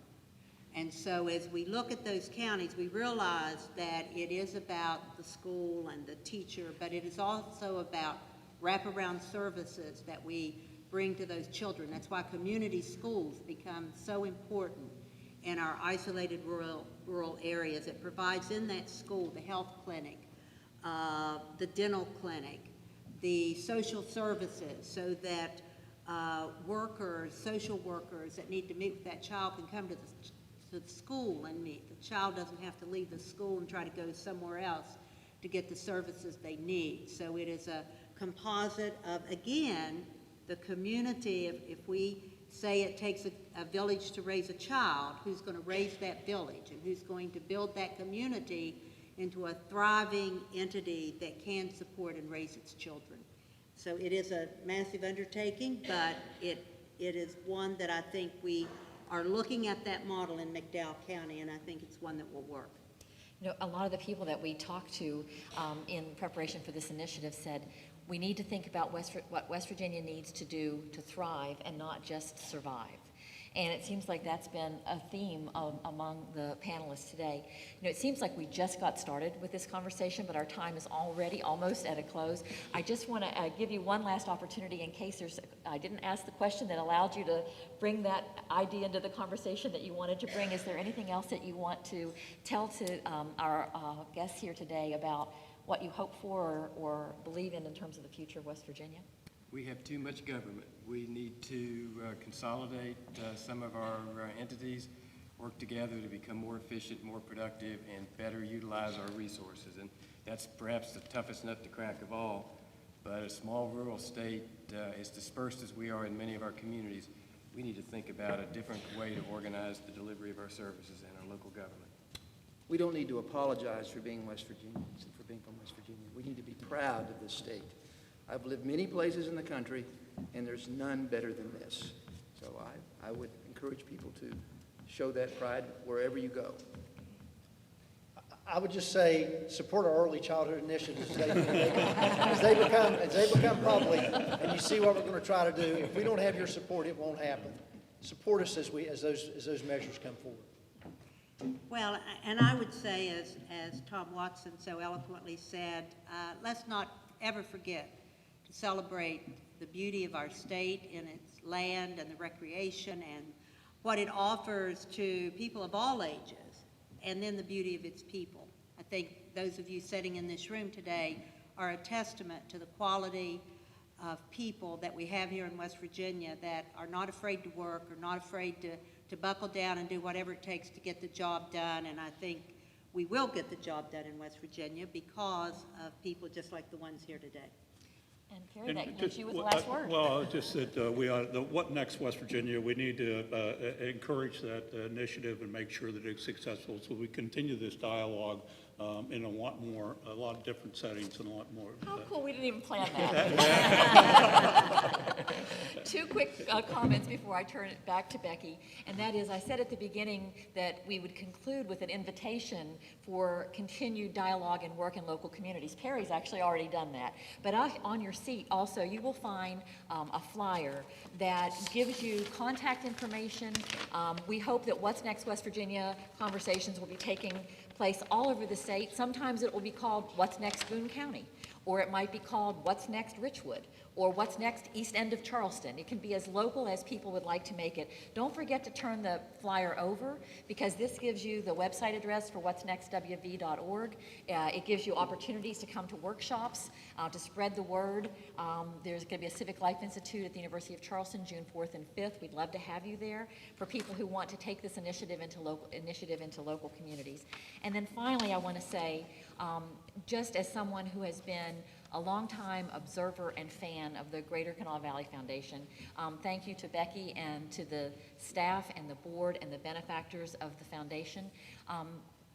[SPEAKER 8] And so as we look at those counties, we realize that it is about the school and the teacher, but it is also about wraparound services that we bring to those children. That's why community schools become so important in our isolated rural areas. It provides in that school the health clinic, the dental clinic, the social services, so that social workers that need to meet with that child can come to the school and meet. The child doesn't have to leave the school and try to go somewhere else to get the services they need. So it is a composite of, again, the community. If we say it takes a village to raise a child, who's going to raise that village and who's going to build that community into a thriving entity that can support and raise its children. So it is a massive undertaking, but it is one that I think we are looking at that model in McDowell County, and I think it's one that will work.
[SPEAKER 4] You know, a lot of the people that we talked to in preparation for this initiative said, We need to think about what West Virginia needs to do to thrive and not just survive. And it seems like that's been a theme among the panelists today. You know, it seems like we just got started with this conversation, but our time is already almost at a close. I just want to give you one last opportunity in case I didn't ask the question that allowed you to bring that idea into the conversation that you wanted to bring. Is there anything else that you want to tell to our guests here today about what you hope for or believe in terms of the future of West Virginia?
[SPEAKER 6] We have too much government. We need to consolidate some of our entities, work together to become more efficient, more productive, and better utilize our resources. And that's perhaps the toughest nut to crack of all. But a small rural state, as dispersed as we are in many of our communities, we need to think about a different way to organize the delivery of our services and our local government.
[SPEAKER 7] We don't need to apologize for being West Virginians and for being from West Virginia. We need to be proud of this state. I've lived many places in the country, and there's none better than this. So I would encourage people to show that pride wherever you go.
[SPEAKER 9] I would just say, support our early childhood initiatives as they become public, and you see what we're going to try to do. If we don't have your support, it won't happen. Support us as those measures come forward.
[SPEAKER 8] Well, and I would say, as Tom Watson so eloquently said, let's not ever forget to celebrate the beauty of our state in its land and the recreation and what it offers to people of all ages, and then the beauty of its people. I think those of you sitting in this room today are a testament to the quality of people that we have here in West Virginia that are not afraid to work, or not afraid to buckle down and do whatever it takes to get the job done. And I think we will get the job done in West Virginia because of people just like the ones here today.
[SPEAKER 4] And Kerry, that leaves you with the last word.
[SPEAKER 5] Well, just that we are, what next West Virginia, we need to encourage that initiative and make sure that it's successful. So we continue this dialogue in a lot of different settings and a lot more.
[SPEAKER 4] How cool, we didn't even plan that. Two quick comments before I turn it back to Becky, and that is, I said at the beginning that we would conclude with an invitation for continued dialogue and work in local communities. Perry's actually already done that, but on your seat also you will find a flyer that gives you contact information. We hope that What's Next West Virginia conversations will be taking place all over the state. Sometimes it will be called What's Next Boone County, or it might be called What's Next Richwood, or What's Next East End of Charleston. It can be as local as people would like to make it. Don't forget to turn the flyer over, because this gives you the website address for what'snextwv.org. It gives you opportunities to come to workshops, to spread the word. There's going to be a Civic Life Institute at the University of Charleston, June 4th and 5th. We'd love to have you there for people who want to take this initiative into local communities. And then finally, I want to say, just as someone who has been a longtime observer and fan of the Greater Kanawha Valley Foundation, thank you to Becky and to the staff and the board and the benefactors of the foundation.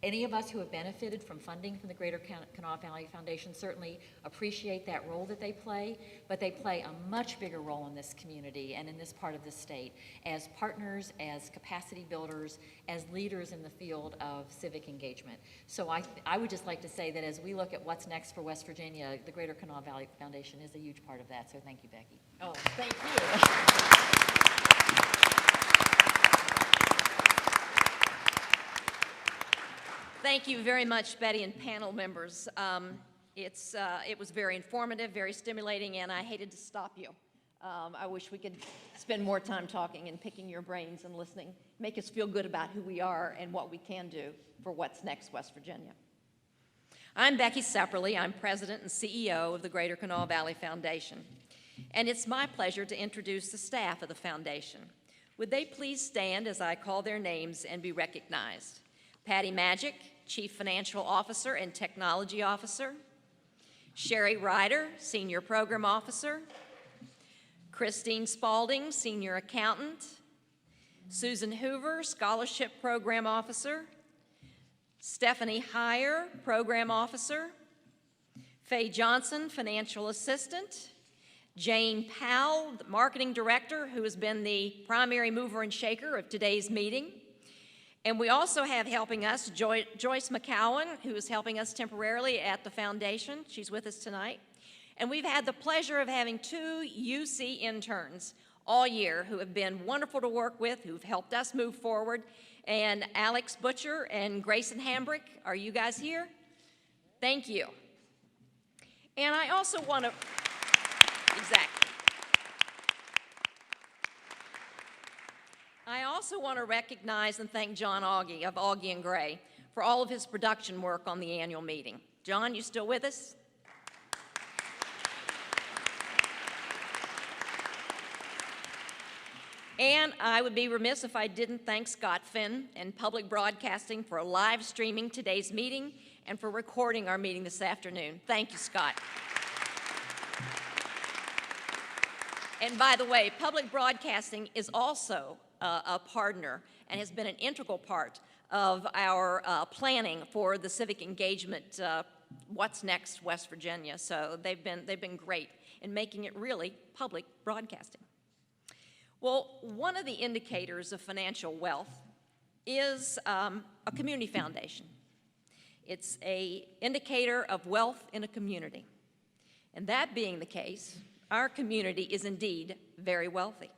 [SPEAKER 4] Any of us who have benefited from funding from the Greater Kanawha Valley Foundation certainly appreciate that role that they play, but they play a much bigger role in this community and in this part of the state as partners, as capacity builders, as leaders in the field of civic engagement. So I would just like to say that as we look at what's next for West Virginia, the Greater Kanawha Valley Foundation is a huge part of that. So thank you, Becky.
[SPEAKER 3] Oh, thank you. Thank you very much, Betty and panel members. It was very informative, very stimulating, and I hated to stop you. I wish we could spend more time talking and picking your brains and listening, make us feel good about who we are and what we can do for What's Next West Virginia. I'm Becky Sepperly. I'm president and CEO of the Greater Kanawha Valley Foundation, and it's my pleasure to introduce the staff of the foundation. Would they please stand as I call their names and be recognized? Patty Magic, Chief Financial Officer and Technology Officer. Sherry Ryder, Senior Program Officer. Christine Spalding, Senior Accountant. Susan Hoover, Scholarship Program Officer. Stephanie Heyer, Program Officer. Faye Johnson, Financial Assistant. Jane Powell, the Marketing Director, who has been the primary mover and shaker of today's meeting. And we also have helping us Joyce McCowan, who is helping us temporarily at the foundation. She's with us tonight. And we've had the pleasure of having 2 UC interns all year who have been wonderful to work with, who've helped us move forward. And Alex Butcher and Grayson Hambrick, are you guys here? Thank you. And I also want to, exactly. I also want to recognize and thank John Augie of Augie and Gray for all of his production work on the annual meeting. John, you still with us? And I would be remiss if I didn't thank Scott Finn and Public Broadcasting for live streaming today's meeting and for recording our meeting this afternoon. Thank you, Scott. And by the way, Public Broadcasting is also a partner and has been an integral part of our planning for the civic engagement What's Next West Virginia. So they've been great in making it really public broadcasting. Well, one of the indicators of financial wealth is a community foundation. It's an indicator of wealth in a community. And that being the case, our community is indeed very wealthy.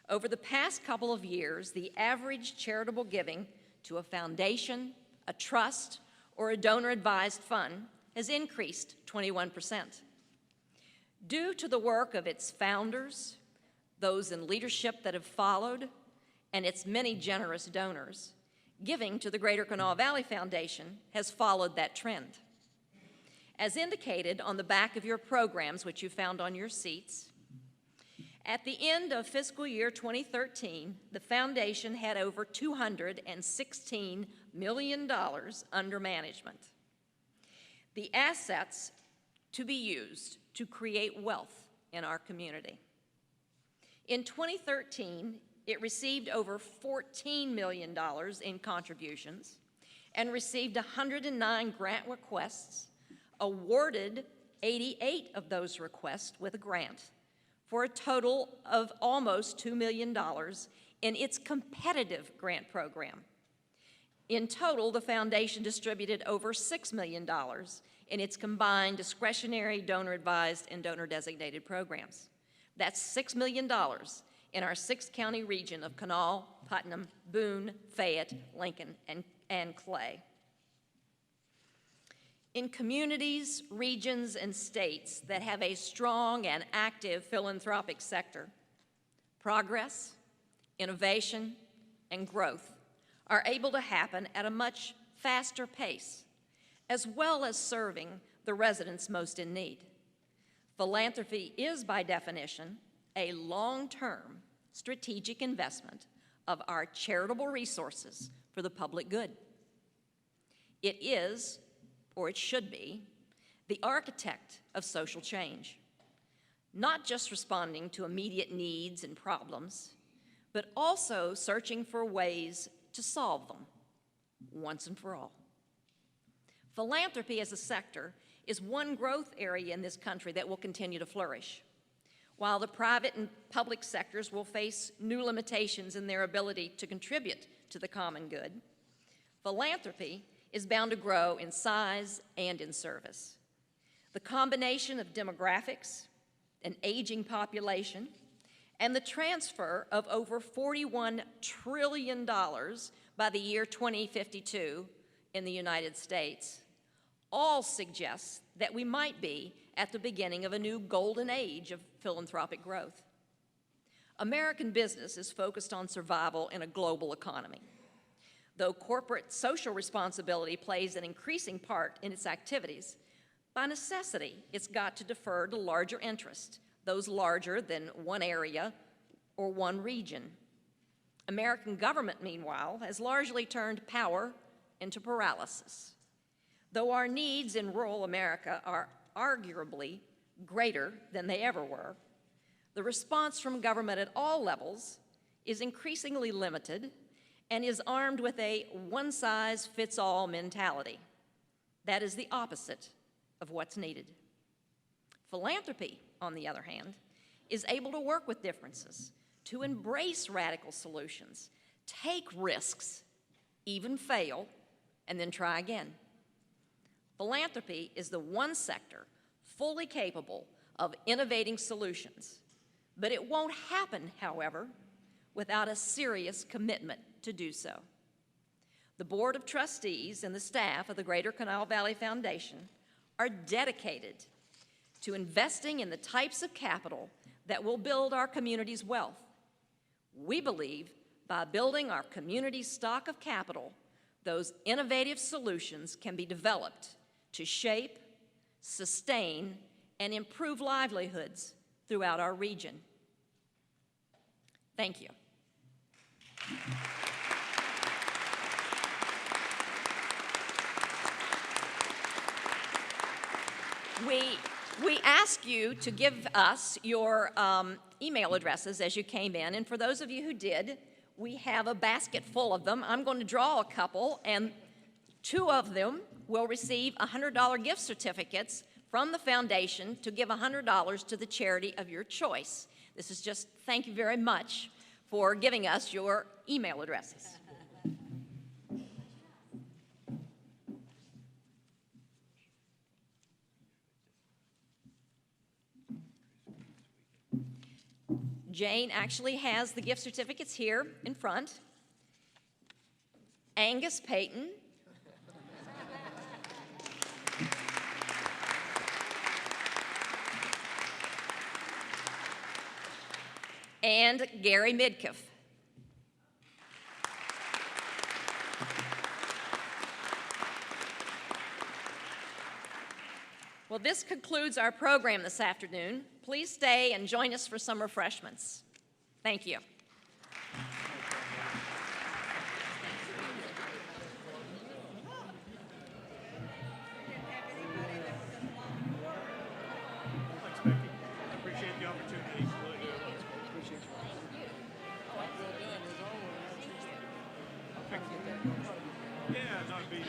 [SPEAKER 3] Over the past couple of years, the average charitable giving to a foundation, a trust, or a donor-advised fund has increased 21%. Due to the work of its founders, those in leadership that have followed, and its many generous donors, giving to the Greater Kanawha Valley Foundation has followed that trend. As indicated on the back of your programs, which you found on your seats, at the end of fiscal year 2013, the foundation had over $216 million under management. The assets to be used to create wealth in our community. In 2013, it received over $14 million in contributions and received 109 grant requests, awarded 88 of those requests with a grant, for a total of almost $2 million in its competitive grant program. In total, the foundation distributed over $6 million in its combined discretionary, donor-advised, and donor-designated programs. That's $6 million in our 6-county region of Kanawha, Putnam, Boone, Fayette, Lincoln, and Clay. In communities, regions, and states that have a strong and active philanthropic sector, progress, innovation, and growth are able to happen at a much faster pace, as well as serving the residents most in need. Philanthropy is, by definition, a long-term strategic investment of our charitable resources for the public good. It is, or it should be, the architect of social change, not just responding to immediate needs and problems, but also searching for ways to solve them once and for all. Philanthropy as a sector is one growth area in this country that will continue to flourish. While the private and public sectors will face new limitations in their ability to contribute to the common good, philanthropy is bound to grow in size and in service. The combination of demographics, an aging population, and the transfer of over $41 trillion by the year 2052 in the United States all suggests that we might be at the beginning of a new golden age of philanthropic growth. American business is focused on survival in a global economy. Though corporate social responsibility plays an increasing part in its activities, by necessity, it's got to defer to larger interests, those larger than one area or one region. American government, meanwhile, has largely turned power into paralysis. Though our needs in rural America are arguably greater than they ever were, the response from government at all levels is increasingly limited and is armed with a one-size-fits-all mentality. That is the opposite of what's needed. Philanthropy, on the other hand, is able to work with differences, to embrace radical solutions, take risks, even fail, and then try again. Philanthropy is the one sector fully capable of innovating solutions. But it won't happen, however, without a serious commitment to do so. The Board of Trustees and the staff of the Greater Kanawha Valley Foundation are dedicated to investing in the types of capital that will build our community's wealth. We believe by building our community's stock of capital, those innovative solutions can be developed to shape, sustain, and improve livelihoods throughout our region. Thank you. We ask you to give us your email addresses as you came in, and for those of you who did, we have a basket full of them. I'm going to draw a couple, and 2 of them will receive $100 gift certificates from the foundation to give $100 to the charity of your choice. This is just thank you very much for giving us your email addresses. Jane actually has the gift certificates here in front. Angus Payton. And Gary Midkiff. Well, this concludes our program this afternoon. Please stay and join us for some refreshments. Thank you.
[SPEAKER 5] Appreciate the opportunity. Yeah, no, it'd be